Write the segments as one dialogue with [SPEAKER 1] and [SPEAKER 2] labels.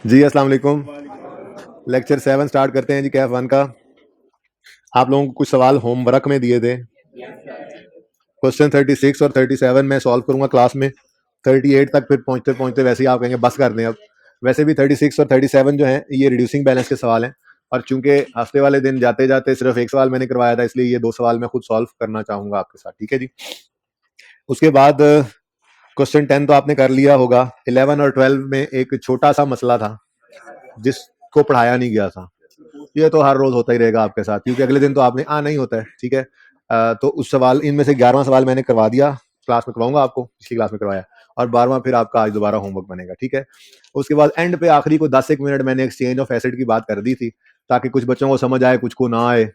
[SPEAKER 1] जी अस्सलाम वालेकुम। Lecture 7 start करते हैं जी कैफ 1 का। आप लोगों को कुछ सवाल होमवर्क में दिए थे। क्वेश्चन 36 और 37 मैं सॉल्व करूंगा क्लास में। 38 तक फिर पहुंचते पहुंचते वैसे ही आप कहेंगे बस कर दें अब। वैसे भी 36 और 37 जो हैं ये रिड्यूसिंग बैलेंस के सवाल हैं, और चूंकि हफ्ते वाले दिन जाते जाते सिर्फ एक सवाल मैंने करवाया था, इसलिए ये दो सवाल मैं खुद सॉल्व करना चाहूंगा आपके साथ। ठीक है जी। उसके बाद क्वेश्चन 10 तो आपने कर लिया होगा। 11 और 12 में एक छोटा सा मसला था जिसको पढ़ाया नहीं गया था। ये तो हर रोज होता ही रहेगा आपके साथ, क्योंकि अगले दिन तो आपने आना ही होता है। ठीक है। तो उस सवाल इनमें से 11वां सवाल मैंने करवा दिया, क्लास में करवाऊंगा आपको, पिछली क्लास में करवाया, और 12वां फिर आपका आज दोबारा होमवर्क बनेगा। ठीक है। उसके बाद एंड पे आखिरी को 10 एक मिनट मैंने एक्सचेंज ऑफ एसिड की बात कर दी थी, ताकि कुछ बच्चों को समझ आए, कुछ को ना आए,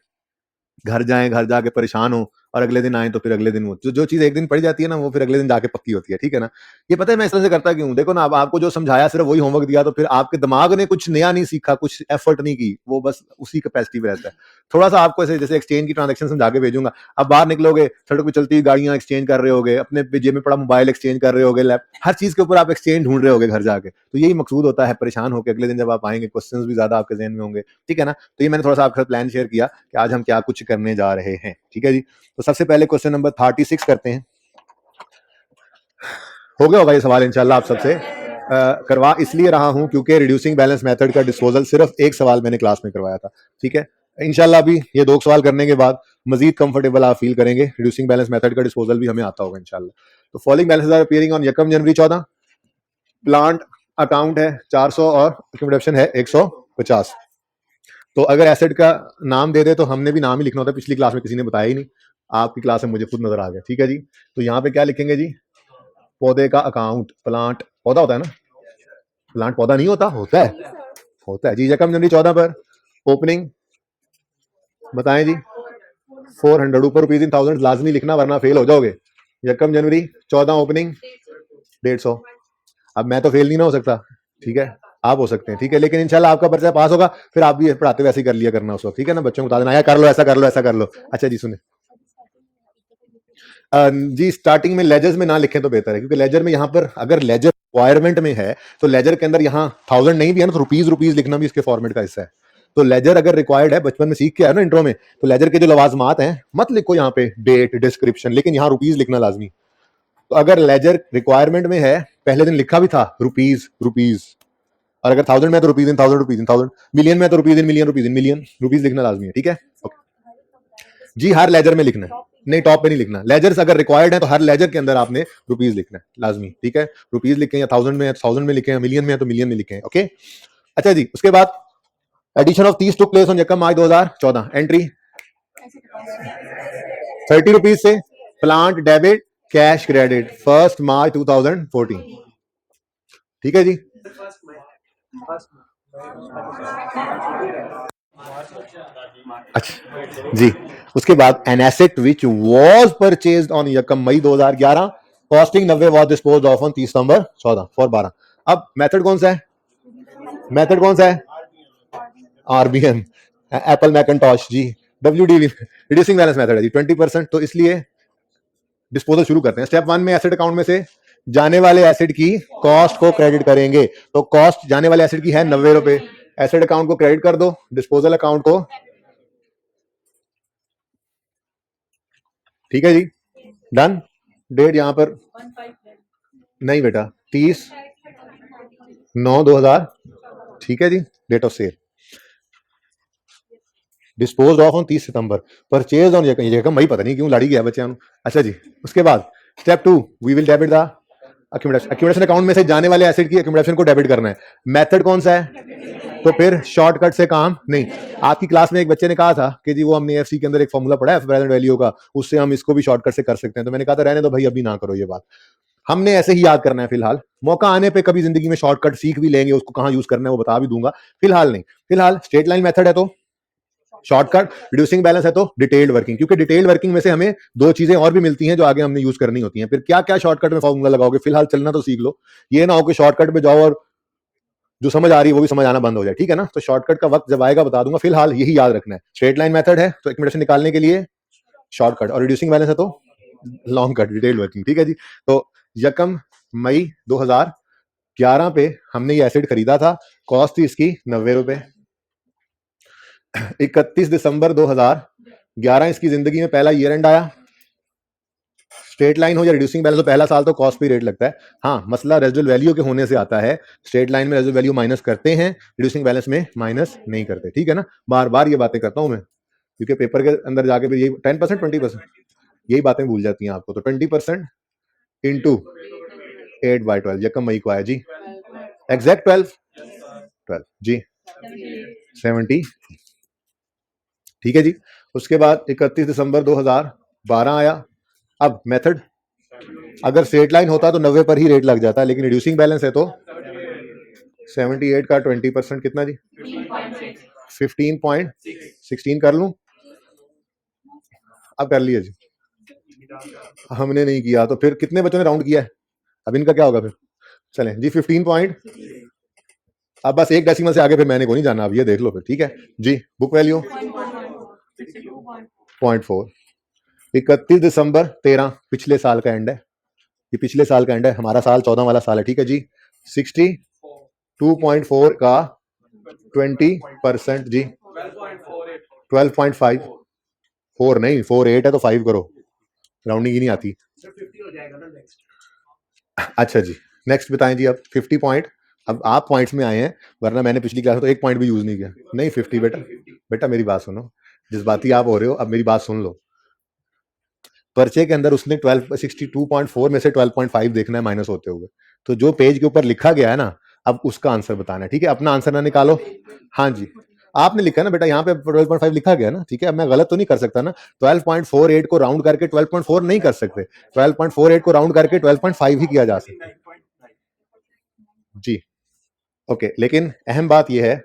[SPEAKER 1] घर जाएं, घर जाके परेशान हो, और अगले दिन आए तो फिर अगले दिन वो जो चीज एक दिन पढ़ जाती है ना, वो फिर अगले दिन जाके पक्की होती है। ठीक है ना। ये पता है मैं इस तरह से करता क्यों? देखो ना, अब आपको जो समझाया सिर्फ वही होमवर्क दिया, तो फिर आपके दिमाग ने कुछ नया नहीं सीखा, कुछ एफर्ट नहीं की, वो बस उसी कैपेसिटी में रहता है। थोड़ा सा आपको ऐसे जैसे एक्सचेंज की ट्रांजेक्शन समझा के भेजूंगा, अब बाहर निकलोगे, सड़क पर चलती गाड़ियां एक्सचेंज कर रहे होगे, अपने जेब में पड़ा मोबाइल एक्सचेंज कर रहे होगे, लैप, हर चीज के ऊपर आप एक्सचेंज ढूंढ रहे होगे घर जाके। तो यही मकसूद होता है, परेशान होकर अगले दिन जब आप आएंगे क्वेश्चंस भी ज्यादा आपके जहन में होंगे। ठीक है ना। तो ये मैंने थोड़ा सा आपके साथ प्लान शेयर किया कि आज हम क्या कुछ करने जा रहे हैं। ठीक है जी। तो सबसे पहले क्वेश्चन नंबर 36 करते हैं। हो गया होगा ये सवाल इंशाल्लाह आप सबसे। करवा इसलिए रहा हूं क्योंकि रिड्यूसिंग बैलेंस मेथड का डिस्पोजल सिर्फ एक सवाल मैंने क्लास में करवाया था। ठीक है। इंशाल्लाह अभी ये दो सवाल करने के बाद मजीद कंफर्टेबल आप फील करेंगे, रिड्यूसिंग बैलेंस मेथड का डिस्पोजल भी हमें आता होगा इंशाल्लाह। तो following balances are appearing on 1 January 14। Plant account है 400 और अकोमोडेशन है 150। तो अगर एसेट का नाम दे दे तो हमने भी नाम ही लिखना होता है, पिछली क्लास में किसी ने बताया ही नहीं, आपकी क्लास में मुझे खुद नजर आ गया। ठीक है जी। तो यहाँ पे क्या लिखेंगे जी? पौधे का अकाउंट, प्लांट पौधा होता है ना, प्लांट पौधा नहीं होता, होता है, होता है जी। यकम जनवरी 14 पर ओपनिंग बताएं जी। 400 ऊपर रुपीज इन थाउजेंड लाजमी लिखना वरना फेल हो जाओगे। यकम जनवरी 14 ओपनिंग 150। अब मैं तो फेल नहीं ना हो सकता, ठीक है, आप हो सकते हैं। ठीक है, लेकिन इंशाल्लाह आपका पर्चा पास होगा, फिर आप भी पढ़ाते वैसे ही कर लिया करना उस वक्त। ठीक है ना, बच्चों को बता देना, कर लो, ऐसा कर लो, ऐसा कर लो। अच्छा जी सुने, जी स्टार्टिंग में लेजर्स में ना लिखें तो बेहतर है, क्योंकि लेजर में यहाँ पर अगर लेजर रिक्वायरमेंट में है तो लेजर के अंदर यहाँ 1000 नहीं भी है ना, तो रुपीज रुपीज लिखना भी इसके फॉर्मेट का हिस्सा है। तो लेजर अगर रिक्वायर्ड है, बचपन में सीख के आया ना इंट्रो में, तो लेजर के जो लवाजमात हैं मत लिखो यहाँ पे डेट डिस्क्रिप्शन, लेकिन यहाँ रुपीज लिखना लाजमी। तो अगर लेजर रिक्वायरमेंट में है, पहले दिन लिखा भी था रुपीज रुपीज, और अगर 1000 में तो rupees in thousand, rupees in thousand, million में तो rupees in million, rupees in million, rupees लिखना लाजमी है। ठीक है जी, हर लेजर में लिखना है, नहीं टॉप पे नहीं लिखना। लेजर्स अगर रिक्वायर्ड है तो हर लेजर के अंदर आपने रुपीज लिखना है लाजमी। ठीक है, रुपीज लिखें या 1000 में, 1000 में लिखें, मिलियन में है तो मिलियन में लिखें। ओके। अच्छा जी, उसके बाद addition of 30 took place on यकम मार्च 2014। एंट्री 30 रुपीज से plant debit, cash credit 1 March 2014। ठीक है जी। अच्छा जी, उसके बाद an asset which was purchased on यकम May 2011, costing 90 was disposed of on 30 November 14 for 12। अब मेथड कौन सा है? मेथड कौन सा है? आरबीएम, एप्पल मैकिंटॉश जी, डब्ल्यूडीवी, रिड्यूसिंग बैलेंस मेथड है जी, 20%। तो इसलिए डिस्पोजल शुरू करते हैं। स्टेप 1 में एसेट अकाउंट में से जाने वाले एसेट की कॉस्ट को क्रेडिट करेंगे। तो कॉस्ट जाने वाले एसेट की है 90 रुपए, एसेट अकाउंट को क्रेडिट कर दो, डिस्पोजल अकाउंट को। ठीक है जी, डन। डेट यहां पर नहीं बेटा, 30/9/2000। ठीक है जी, date of sale, dispose off on 30 सितंबर, परचेज ऑन यकम मई, पता नहीं क्यों लड़ी गया बच्चे। अच्छा जी, उसके बाद step 2, we will debit the accumulation. Accumulation account में से जाने वाले एसेट की अक्यूमुलेशन को डेबिट करना है। मेथड कौन सा है? तो फिर शॉर्टकट से काम नहीं। आपकी क्लास में एक बच्चे ने कहा था कि जी वो हमने एफसी के अंदर एक फॉर्मूला पढ़ा है प्रेजेंट वैल्यू का, उससे हम इसको भी शॉर्टकट से कर सकते हैं। तो मैंने कहा था रहने दो भाई, अभी ना करो ये बात, हमने ऐसे ही याद करना है फिलहाल। मौका आने पे कभी जिंदगी में शॉर्टकट सीख भी लेंगे, उसको कहां यूज करना है वो बता भी दूंगा, फिलहाल नहीं। फिलहाल स्ट्रेट लाइन मेथड है तो शॉर्टकट, रिड्यूसिंग बैलेंस है तो डिटेल्ड वर्किंग, क्योंकि डिटेल्ड वर्किंग में से हमें दो चीजें और भी मिलती हैं जो आगे हमने यूज करनी होती हैं। फिर क्या क्या शॉर्टकट में फॉर्मूला लगाओगे, फिलहाल चलना तो सीख लो, ये ना हो कि शॉर्टकट पे जाओ और जो समझ आ रही है वो भी समझ आना बंद हो जाए। ठीक है ना, तो शॉर्टकट का वक्त जब आएगा बता दूंगा, फिलहाल यही याद रखना है। स्ट्रेट लाइन मेथड है तो एक्यूमुलेशन निकालने के लिए शॉर्टकट, और रिड्यूसिंग बैलेंस है तो लॉन्ग कट, डिटेल्ड वर्किंग। ठीक है जी। तो यकम मई 2000 11 पे हमने ये एसेट खरीदा था, कॉस्ट थी इसकी 90 रुपए। 31 दिसंबर 2011 इसकी जिंदगी में पहला ईयर एंड आया। स्ट्रेट लाइन हो या रिड्यूसिंग बैलेंस हो, पहला साल तो कॉस्ट पे रेट लगता है। हाँ, मसला रेजिडुअल वैल्यू के होने से आता है। स्ट्रेट लाइन में रेजिडुअल वैल्यू माइनस करते हैं, रिड्यूसिंग बैलेंस में माइनस नहीं करते, ठीक है ना। बार बार ये बातें करता हूं मैं, क्योंकि पेपर के अंदर जाके भी यही 10% 20% यही बातें भूल जाती हैं आपको। तो 20% इंटू 8/12 यकम मई को आया जी, एग्जैक्ट 12 जी 70, ठीक है जी। उसके बाद 31 दिसंबर 2012 आया। अब मेथड, अगर स्ट्रेट लाइन होता तो 90 पर ही रेट लग जाता, लेकिन रिड्यूसिंग बैलेंस है तो 78 का 20% कितना जी, 15.16 कर लूं। अब कर लिया जी, हमने नहीं किया तो फिर कितने बच्चों ने राउंड किया है, अब इनका क्या होगा फिर। चलें जी 15 पॉइंट, अब बस एक डेसिमल से आगे फिर मैंने को नहीं जाना, अब ये देख लो फिर, ठीक है जी। Book value 0.4। 31 दिसंबर 13 पिछले साल का एंड है, ये पिछले साल का एंड है, हमारा साल 14 वाला साल है, ठीक है जी। 62.4 का 20% जी 12.5, 4 नहीं 48 है तो 5 करो, राउंडिंग ही नहीं आती। अच्छा जी, नेक्स्ट बताएं जी। अब 50 पॉइंट, अब आप पॉइंट्स में आए हैं, वरना मैंने पिछली क्लास में तो एक पॉइंट भी यूज नहीं किया। नहीं 50 बेटा, बेटा मेरी बात सुनो, जज्बाती आप हो रहे हो, अब मेरी बात सुन लो। पर्चे के अंदर उसने 62.4 में से 12.5 देखना है माइनस होते हुए, तो जो पेज के ऊपर लिखा गया है ना, अब उसका आंसर बताना है, ठीक है। अपना आंसर ना निकालो, हाँ जी, आपने लिखा ना बेटा, यहाँ पे 12.5 लिखा गया ना, ठीक है। अब मैं गलत तो नहीं कर सकता ना, 12.48 को राउंड करके 12.4 नहीं कर सकते, 12.48 को राउंड करके 12.5 ही किया जा सकता है जी। ओके, लेकिन अहम बात यह है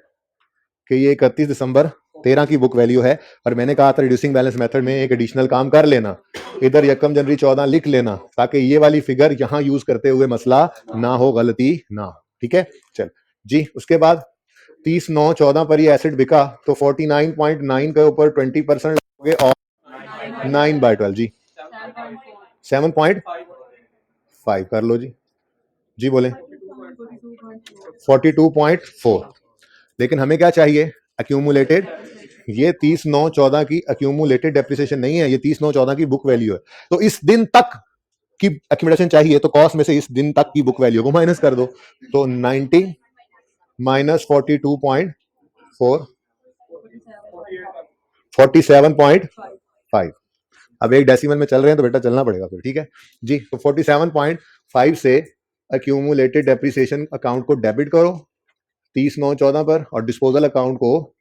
[SPEAKER 1] कि ये 31 दिसंबर 13 की बुक वैल्यू है, और मैंने कहा था रिड्यूसिंग बैलेंस मेथड में एक एडिशनल काम कर लेना, इधर यकम जनवरी 14 लिख लेना, ताकि ये वाली फिगर यहां यूज करते हुए मसला ना हो, गलती ना हो, ठीक है। चल जी, उसके बाद 30/9/14 पर ये एसेट बिका, तो 49.9 के ऊपर 20% लगोगे और 9/12 जी 7.5 कर लो जी, जी बोले 42.4। लेकिन हमें क्या चाहिए, अक्यूमुलेटेड। ये 30/9/14 की अक्यूमुलेटेड डेप्रिसिएशन नहीं है, ये 30/9/14 की बुक वैल्यू है। तो इस दिन तक की अक्यूमुलेशन चाहिए, तो कॉस्ट में से इस दिन तक की बुक वैल्यू को माइनस कर दो, तो 90 माइनस 42.4 47.5। अब एक डेसिमल में चल रहे हैं तो बेटा चलना पड़ेगा फिर, ठीक है जी। तो 47.5 से अक्यूमुलेटेड डेप्रिसिएशन अकाउंट को डेबिट करो 30/9/14 पर, और डिस्पोजल अकाउंट को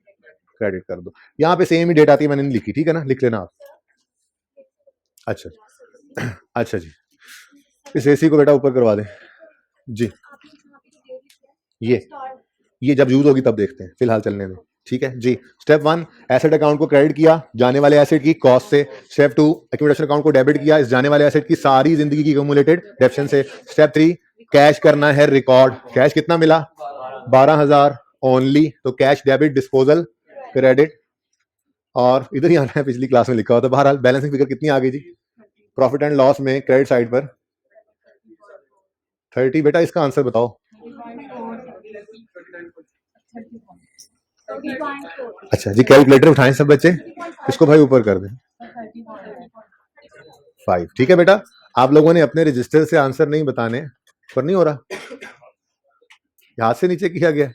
[SPEAKER 1] क्रेडिट कर दो। यहाँ पे सेम ही डेट आती है, मैंने नहीं लिखी, ठीक है ना, लिख लेना आप। अच्छा अच्छा जी, इस एसी को बेटा ऊपर करवा दें जी, ये जब यूज होगी तब देखते हैं, फिलहाल चलने दें, ठीक है जी। स्टेप 1, एसेट अकाउंट को क्रेडिट किया जाने वाले एसेट की कॉस्ट से। स्टेप 2, एक्यूमुलेशन अकाउंट को डेबिट किया इस जाने वाले एसेट की सारी जिंदगी की एक्यूमुलेटेड डेप्शन से। स्टेप 3, कैश करना है रिकॉर्ड। कैश कितना मिला, 12,000 ओनली, तो कैश डेबिट डिस्पोजल क्रेडिट, और इधर ही आना है, पिछली क्लास में लिखा हुआ था। बहरहाल बैलेंसिंग फिगर कितनी आ गई जी, प्रॉफिट एंड लॉस में क्रेडिट साइड पर 30। बेटा इसका आंसर बताओ, अच्छा जी, कैलकुलेटर उठाएं सब बच्चे, इसको भाई ऊपर कर दें 5, ठीक है बेटा। आप लोगों ने अपने रजिस्टर से आंसर नहीं बताने, पर नहीं हो रहा, हाथ से नीचे किया गया,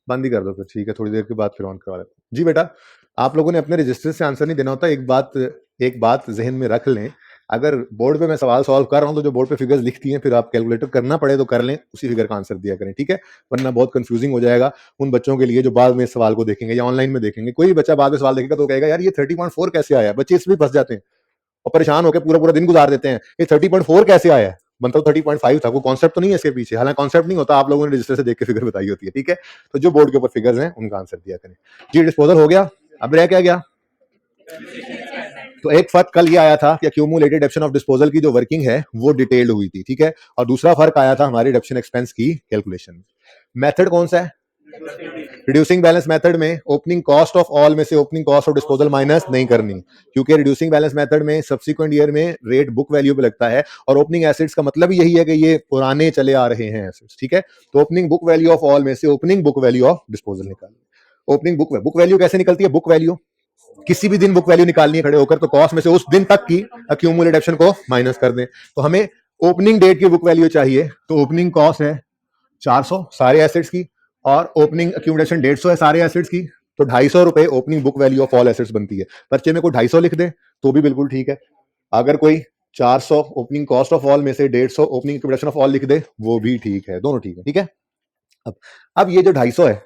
[SPEAKER 1] बंद ही कर दो फिर, ठीक है, थोड़ी देर के बाद फिर ऑन करवा लेते जी। बेटा आप लोगों ने अपने रजिस्टर से आंसर नहीं देना होता। एक बात जहन में रख लें, अगर बोर्ड पे मैं सवाल सॉल्व कर रहा हूं तो जो बोर्ड पे फिगर्स लिखती हैं, फिर आप कैलकुलेटर करना पड़े तो कर लें, उसी फिगर का आंसर दिया करें, ठीक है। वरना बहुत कंफ्यूजिंग हो जाएगा उन बच्चों के लिए जो बाद में सवाल को देखेंगे या ऑनलाइन में देखेंगे। कोई भी बच्चा बाद में सवाल देखेगा तो कहेगा यार ये 30.4 कैसे आया, बच्चे इसमें फंस जाते हैं और परेशान होकर पूरा पूरा दिन गुजार देते हैं, ये 30.4 कैसे आया है, मतलब 30.5 था, वो कॉन्सेप्ट तो नहीं है इसके पीछे। हालांकि कॉन्सेप्ट नहीं होता, आप लोगों ने रजिस्टर से देख के फिगर बताई होती है, ठीक है। तो जो बोर्ड के ऊपर फिगर्स हैं उनका आंसर दिया करें जी। डिस्पोजल हो गया, अब रह क्या गया, तो एक फर्क कल ये आया था कि अक्यूमुलेटेड डेप्शन ऑफ डिस्पोजल की जो वर्किंग है वो डिटेल्ड हुई थी, ठीक है। और दूसरा फर्क आया था हमारी डेप्शन एक्सपेंस की कैलकुलेशन में। मेथड कौन सा है, रिड्यूसिंग बैलेंस मेथड में ओपनिंग कॉस्ट ऑफ ऑल में से opening cost of disposal minus नहीं करनी, क्योंकि रिड्यूसिंग बैलेंस मेथड में सब्सिक्वेंट ईयर में रेट बुक वैल्यू पे लगता है और ओपनिंग एसेट्स का मतलब यही है कि ये पुराने चले आ रहे हैं एसेट्स, ठीक है। तो opening book value of all में से opening book value of disposal निकालनी। ओपनिंग बुक वैल्यू कैसे निकलती है? बुक वैल्यू किसी भी दिन बुक वैल्यू निकालनी है खड़े होकर, तो कॉस्ट में से उस दिन तक की अक्यूमुलेट ऑप्शन को माइनस कर दें। तो हमें ओपनिंग डेट की बुक वैल्यू चाहिए, तो ओपनिंग कॉस्ट है 400 सारे एसेट्स की और ओपनिंग अक्यूमुलेशन 150 है सारे एसेट्स की, तो 250 रुपए opening book value of all assets बनती है। पर्चे में कोई 250 लिख दे तो भी बिल्कुल ठीक है, अगर कोई 400 ओपनिंग कॉस्ट ऑफ ऑल में से 150 ओपनिंग अक्यूमुलेशन ऑफ ऑल लिख दे वो भी ठीक है, दोनों ठीक है, ठीक है। अब ये जो 250 है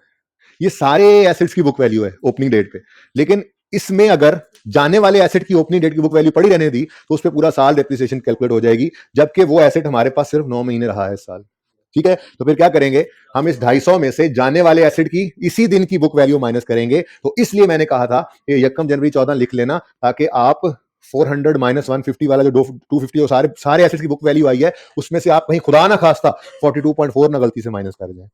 [SPEAKER 1] ये सारे एसेट्स की बुक वैल्यू है ओपनिंग डेट पे, लेकिन इसमें अगर जाने वाले एसेट की ओपनिंग डेट की बुक वैल्यू पड़ी रहने दी तो उस पर पूरा साल डेप्रिसिएशन कैलकुलेट हो जाएगी, जबकि वो एसेट हमारे पास सिर्फ 9 महीने रहा है इस साल, ठीक है। तो फिर क्या करेंगे, हम इस 250 में से जाने वाले एसेट की इसी दिन की बुक वैल्यू माइनस करेंगे। तो इसलिए मैंने कहा था कि 1 जनवरी 14 लिख लेना, ताकि आप 400 माइनस 150 वाला जो 250 सारे सारे एसेट्स की बुक वैल्यू आई है उसमें से आप कहीं खुदा ना खास्ता 42.4 ना गलती से माइनस कर दें,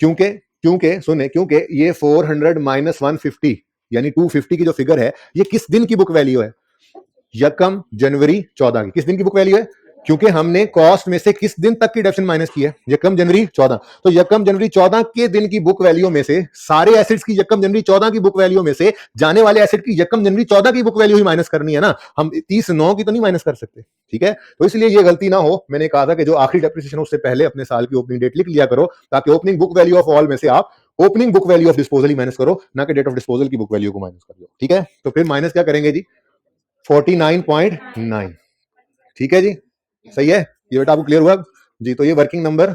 [SPEAKER 1] क्योंकि क्योंकि सुने क्योंकि ये 400 माइनस 150 यानी 250 की जो फिगर है ये किस दिन की बुक वैल्यू है? 1 जनवरी 14 की। किस दिन की बुक वैल्यू है? क्योंकि हमने कॉस्ट में से किस दिन तक की डेप्शन माइनस की है? 1 जनवरी 14। तो 1 जनवरी 14 के दिन की बुक वैल्यू में से सारे एसेट्स की 1 जनवरी 14 की बुक वैल्यू में से जाने वाले एसेट की 1 जनवरी 14 की बुक वैल्यू ही माइनस करनी है ना, हम 30/9 की तो नहीं माइनस कर सकते, ठीक है। तो इसलिए ये गलती ना हो, मैंने कहा था कि जो आखिरी डेप्रिसिएशन उससे पहले अपने साल की ओपनिंग डेट लिख लिया करो, ताकि opening book value of all में से आप opening book value of disposal he minus करो, ना कि डेट ऑफ डिस्पोजल की बुक वैल्यू को माइनस कर दो, ठीक है। तो फिर माइनस क्या करेंगे जी? 49.9, ठीक है जी, सही है। ये बेटा आपको क्लियर हुआ जी? तो ये वर्किंग नंबर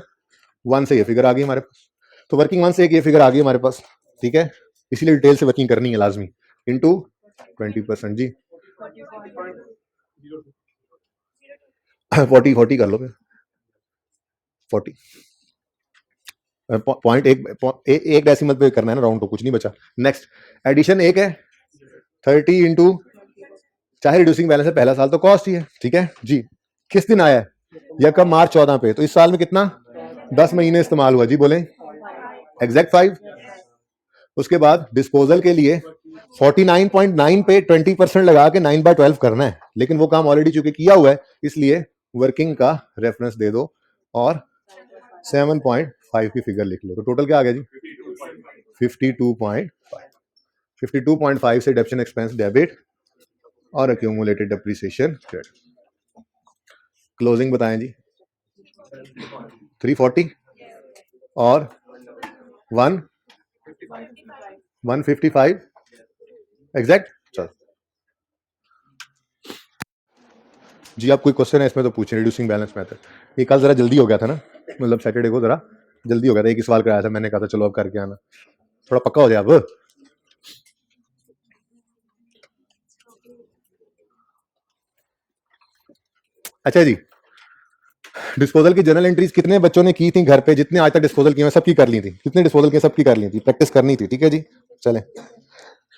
[SPEAKER 1] 1 से ये फिगर आ गई हमारे पास, तो वर्किंग 1 से एक ये फिगर आ गई हमारे पास, ठीक है। इसीलिए डिटेल से वर्किंग करनी है लाजमी, इनटू 20% जी। 40 कर लो फिर, 40 पॉइंट एक डेसिमल पे करना है ना राउंड, तो कुछ नहीं बचा। नेक्स्ट एडिशन एक है 30 इंटू, चाहे रिड्यूसिंग बैलेंस है पहला साल तो कॉस्ट ही है, ठीक है जी। किस दिन आया है? 1 मार्च 14 पे, तो इस साल में कितना 10 महीने इस्तेमाल हुआ जी, बोले एग्जैक्ट 5। उसके बाद डिस्पोजल के लिए 49.9 पे 20% लगा के 9/12 करना है, लेकिन वो काम ऑलरेडी चूंकि किया हुआ है इसलिए वर्किंग का रेफरेंस दे दो और 7.5 की फिगर लिख लो। तो टोटल क्या आ गया जी? 52.5। 52.5 से डेप्शन एक्सपेंस डेबिट और एक्यूमुलेटेड डेप्रिसिएशन क्रेडिट। क्लोजिंग बताएं जी। 340 और 155 एग्जैक्ट। चलो जी, आप कोई क्वेश्चन है इसमें तो पूछें। रिड्यूसिंग बैलेंस मेथड, ये कल जरा जल्दी हो गया था ना, मतलब सैटरडे को जरा जल्दी हो गया था, एक ही सवाल कराया था, मैंने कहा था चलो अब करके आना, थोड़ा पक्का हो जाए अब। अच्छा जी, डिस्पोजल की जर्नल एंट्रीज कितने बच्चों ने की थी घर पे? जितने आज तक डिस्पोजल किए सबकी कर ली थी। कितने डिस्पोजल किए? सबकी कर ली थी, प्रैक्टिस करनी थी, ठीक है जी। चले,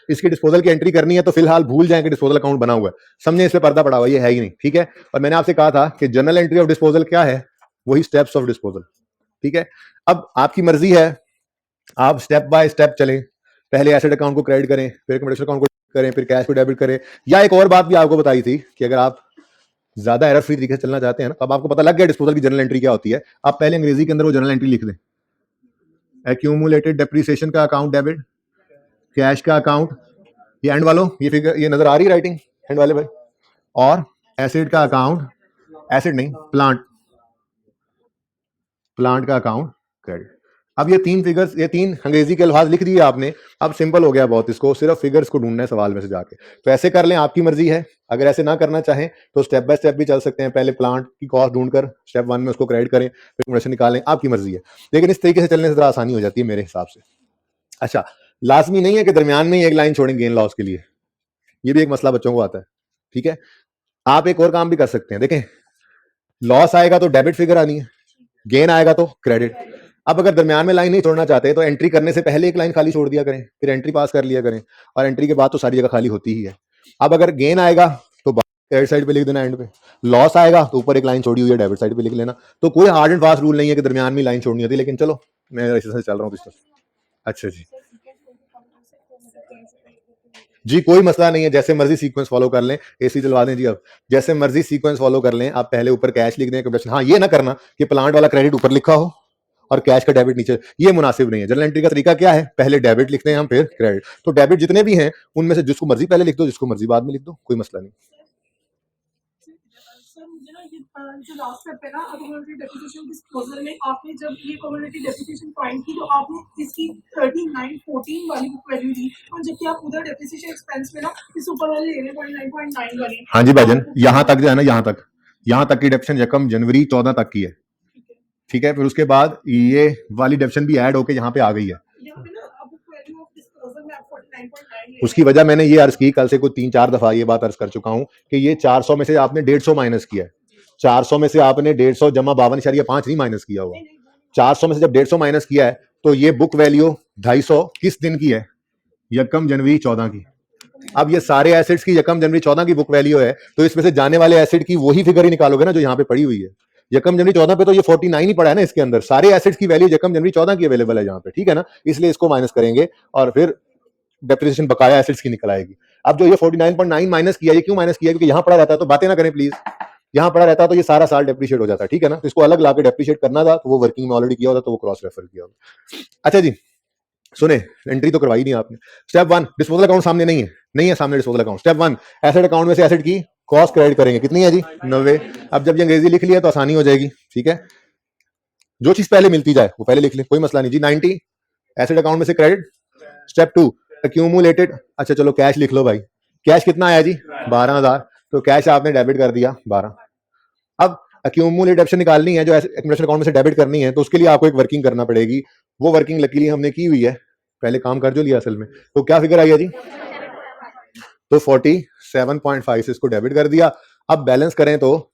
[SPEAKER 1] इसकी डिस्पोजल की एंट्री करनी है तो फिलहाल भूल जाएं कि डिस्पोजल अकाउंट बना हुआ है, समझे इस पे पर्दा पड़ा हुआ, ये है ही नहीं, ठीक है। और मैंने आपसे कहा था कि जर्नल एंट्री ऑफ डिस्पोजल क्या है? वही स्टेप्स ऑफ डिस्पोजल, ठीक है। अब आपकी मर्जी है, आप स्टेप बाय स्टेप चलें, पहले एसेट अकाउंट को क्रेडिट करें, फिर कमर्शियल अकाउंट को करें, फिर कैश को डेबिट करें। या एक और बात भी आपको बताई थी कि अगर आप ज्यादा एरर फ्री तरीके से चलना चाहते हैं ना, तो अब आपको पता लग गया डिस्पोजल की जर्नल एंट्री क्या होती है। आप पहले अंग्रेजी के अंदर वो जर्नल एंट्री लिख दें, एक्यूमुलेटेड डेप्रिसिएशन का अकाउंट डेबिट, कैश का अकाउंट, ये एंड वालों, ये फिगर ये नजर आ रही राइटिंग एंड वाले भाई, और एसिड का अकाउंट, एसिड नहीं प्लांट का अकाउंट क्रेडिट। अब ये 3 फिगर्स, ये 3 अंग्रेजी के अल्फाज लिख दिए आपने, अब सिंपल हो गया बहुत, इसको सिर्फ फिगर्स को ढूंढना है सवाल में से जाके। तो ऐसे कर लें, आपकी मर्जी है। अगर ऐसे ना करना चाहें तो स्टेप बाय स्टेप भी चल सकते हैं, पहले प्लांट की कॉस्ट ढूंढकर स्टेप 1 में उसको क्रेडिट करें, फिर कमर्शियल निकालें, आपकी मर्जी है। लेकिन इस तरीके से चलने से जरा आसानी हो जाती है मेरे हिसाब से। अच्छा, लाजमी नहीं है कि दरमियान में ही एक लाइन छोड़ें गेन लॉस के लिए, ये भी एक मसला बच्चों को आता है, ठीक है। आप एक और काम भी कर सकते हैं, देखें, लॉस आएगा तो डेबिट फिगर आनी है, गेन आएगा तो क्रेडिट। अब अगर दरमियान में लाइन नहीं छोड़ना चाहते तो एंट्री करने से पहले एक लाइन खाली छोड़ दिया करें, फिर एंट्री पास कर लिया करें, और एंट्री के बाद तो सारी जगह खाली होती ही है। अब अगर गेन आएगा तो क्रेडिट साइड पे लिख देना, एंड पे लॉस आएगा तो ऊपर एक लाइन छोड़ी हुई है डेबिट साइड पे लिख लेना। तो कोई हार्ड एंड फास्ट रूल नहीं है कि दरमियान में लाइन छोड़नी होती, लेकिन चलो मैं ऐसे चल रहा हूँ। अच्छा जी, जी कोई मसला नहीं है, जैसे मर्जी सीक्वेंस फॉलो कर लें। एसी चलवा दें जी, अब जैसे मर्जी सीक्वेंस फॉलो कर लें। आप पहले ऊपर कैश लिख दें कंप्रेशन। हाँ ये ना करना कि प्लांट वाला क्रेडिट ऊपर लिखा हो और कैश का डेबिट नीचे, ये मुनासिब नहीं है। जर्नल एंट्री का तरीका क्या है, पहले डेबिट लिखते हैं हम, फिर क्रेडिट। तो डेबिट जितने भी हैं उनमें से जिसको मर्जी पहले लिख दो, जिसको मर्जी बाद में लिख दो, कोई मसला नहीं।
[SPEAKER 2] जो लास्ट स्टेप है ना कम्युनिटी डेप्रिसिएशन डिस्पोजल में, आपने जब ये कम्युनिटी डेप्रिसिएशन फाइंड की तो आपने इसकी 3914 वाली बुक वैल्यू दी, और जबकि आप उधर डेप्रिसिएशन एक्सपेंस में ना इस ऊपर वाली ले रहे हैं 9.9 वाली।
[SPEAKER 1] हाँ जी भाईजान, यहाँ तक जो है ना, यहाँ तक की डेप्शन यकम जनवरी 14 तक की है, ठीक है। फिर उसके बाद ये वाली डेप्शन भी ऐड होके यहाँ पे आ गई है। उसकी वजह मैंने ये अर्ज की, कल से कोई 3-4 दफा ये बात अर्ज कर चुका हूं कि ये 400 में से आपने 150 माइनस किया है। 400 में से आपने 150 जमा 52.5 नहीं माइनस किया हुआ। 400 में से जब 150 माइनस किया है तो ये बुक वैल्यू 250 किस दिन की है, यकम जनवरी 14 की। अब ये सारे एसेट्स की यकम जनवरी 14 की बुक वैल्यू है, तो इसमें से जाने वाले एसेट की वही फिगर ही निकालोगे ना जो यहाँ पे पड़ी हुई है। यकम जनवरी 14 पे तो ये 49 ही पड़ा है ना, इसके अंदर सारे एसेट्स की वैल्यू यकम जनवरी 14 की अवेलेबल है यहाँ पे, ठीक है ना। इसलिए इसको माइनस करेंगे और फिर डेप्रिसिएशन बकाया एसेट्स की निकल आएगी। अब जो ये 49.9 माइनस किया, ये क्यों माइनस किया, क्योंकि यहाँ पड़ा रहता है, तो बातें ना करें प्लीज, यहाँ पड़ा रहता है तो ये सारा साल डेप्रिशिएट हो जाता है, ठीक है ना। तो इसको अलग लाके डेप्रिशिएट करना था, तो वो वर्किंग में ऑलरेडी किया होता, तो वो क्रॉस रेफर किया होता। अच्छा जी सुने, एंट्री तो करवाई नहीं आपने। स्टेप 1 डिस्पोजल अकाउंट सामने नहीं है सामने disposal account. Step 1 asset account में से एसेट की कॉस्ट क्रेडिट करेंगे, कितनी है जी 90। अब जब ये अंग्रेजी लिख लिया तो आसानी हो जाएगी, ठीक है। जो चीज पहले मिलती जाए वो पहले लिख ले, कोई मसला नहीं जी। 90 एसेट अकाउंट में से क्रेडिट। स्टेप 2 एक्यूमुलेटेड, अच्छा चलो कैश लिख लो भाई। कैश कितना आया जी 12,000, तो कैश आपने डेबिट कर दिया 12। अब एक्यूमुलेट ऑप्शन निकालनी है, जो एक्यूमुलेशन अकाउंट में से डेबिट करनी है, तो उसके लिए आपको एक वर्किंग करना पड़ेगी। वो वर्किंग लकीली हमने की हुई है, पहले काम कर जो लिया असल में। तो क्या फिगर आई है जी, तो 47.5 से इसको डेबिट कर दिया। अब बैलेंस करें तो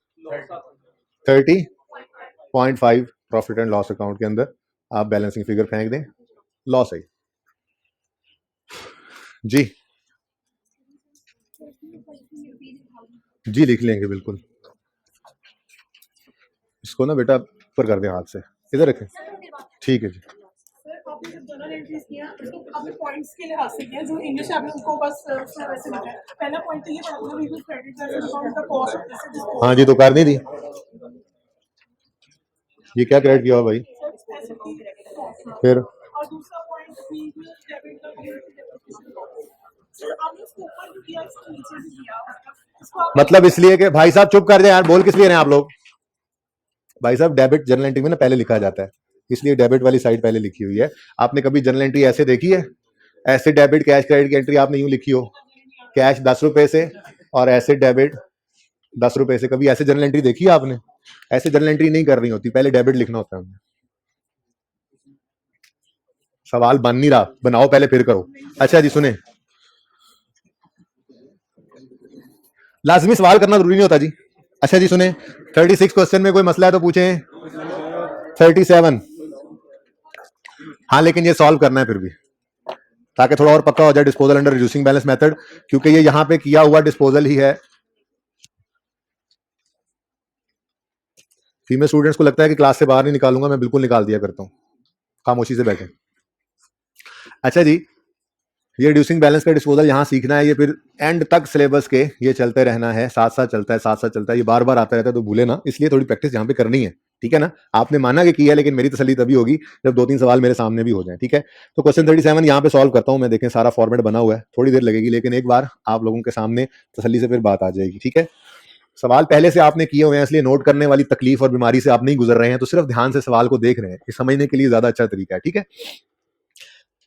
[SPEAKER 1] 30.5 प्रॉफिट एंड लॉस अकाउंट के अंदर आप बैलेंसिंग फिगर फेंक दें, लॉस है जी। जी लिख लेंगे बिल्कुल। इसको ना बेटा ऊपर कर दें हाथ से, इधर रखें, ठीक है जी।
[SPEAKER 2] आपने जब जर्नल एंट्रीज किया तो आपने पॉइंट्स के लिहाज से किया, जो इंग्लिश आपने उनको बस वैसे लिखा है। पहला पॉइंट तो ये पड़ा we will credit that account the cost of this.
[SPEAKER 1] हाँ जी तो कर नहीं दी, ये क्या क्रेडिट किया हुआ भाई फिर।
[SPEAKER 2] और दूसरा point we will debit the आपने इसको ऊपर भी किया, इसको नीचे भी किया।
[SPEAKER 1] मतलब इसलिए कि भाई साहब चुप कर जाए यार, बोल किस लिए रहे हैं आप लोग। भाई साहब डेबिट जर्नल एंट्री में ना पहले लिखा जाता है, इसलिए डेबिट वाली साइड पहले लिखी हुई है। आपने कभी जर्नल एंट्री ऐसे देखी है, ऐसे डेबिट कैश क्रेडिट की एंट्री आपने यूं लिखी हो, कैश 10 रुपए से और ऐसे डेबिट 10 रुपए से, कभी ऐसे जर्नल एंट्री देखी है आपने। ऐसे जर्नल एंट्री नहीं करनी होती, पहले डेबिट लिखना होता है। सवाल बन नहीं रहा, बनाओ पहले फिर करो। अच्छा जी सुने, लाजमी सवाल करना जरूरी नहीं होता जी। अच्छा जी सुने, 36 क्वेश्चन में कोई मसला है तो पूछें। 37, हाँ लेकिन ये सॉल्व करना है फिर भी, ताकि थोड़ा और पक्का हो जाए disposal under reducing balance method, क्योंकि ये यहां पे किया हुआ डिस्पोजल ही है। फीमेल स्टूडेंट्स को लगता है कि क्लास से बाहर नहीं निकालूंगा, मैं बिल्कुल निकाल दिया करता हूं, खामोशी से बैठे। अच्छा जी, ये रिड्यूसिंग बैलेंस का डिस्पोजल यहाँ सीखना है, ये फिर एंड तक सिलेबस के ये चलते रहना है, साथ साथ चलता है, साथ साथ चलता है, ये बार बार आता रहता है, तो भूले ना, इसलिए थोड़ी प्रैक्टिस यहाँ पे करनी है, ठीक है ना। आपने माना कि किया, लेकिन मेरी तसल्ली तभी होगी जब 2-3 सवाल मेरे सामने भी हो जाए, ठीक है। तो क्वेश्चन 37 यहाँ पे सॉल्व करता हूँ मैं, देखें सारा फॉर्मेट बना हुआ है, थोड़ी देर लगेगी, लेकिन एक बार आप लोगों के सामने तसल्ली से फिर बात आ जाएगी, ठीक है। सवाल पहले से आपने किए हुए हैं, इसलिए नोट करने वाली तकलीफ और बीमारी से आप नहीं गुजर रहे हैं, तो सिर्फ ध्यान से सवाल को देख रहे हैं, ये समझने के लिए ज्यादा अच्छा तरीका है, ठीक है।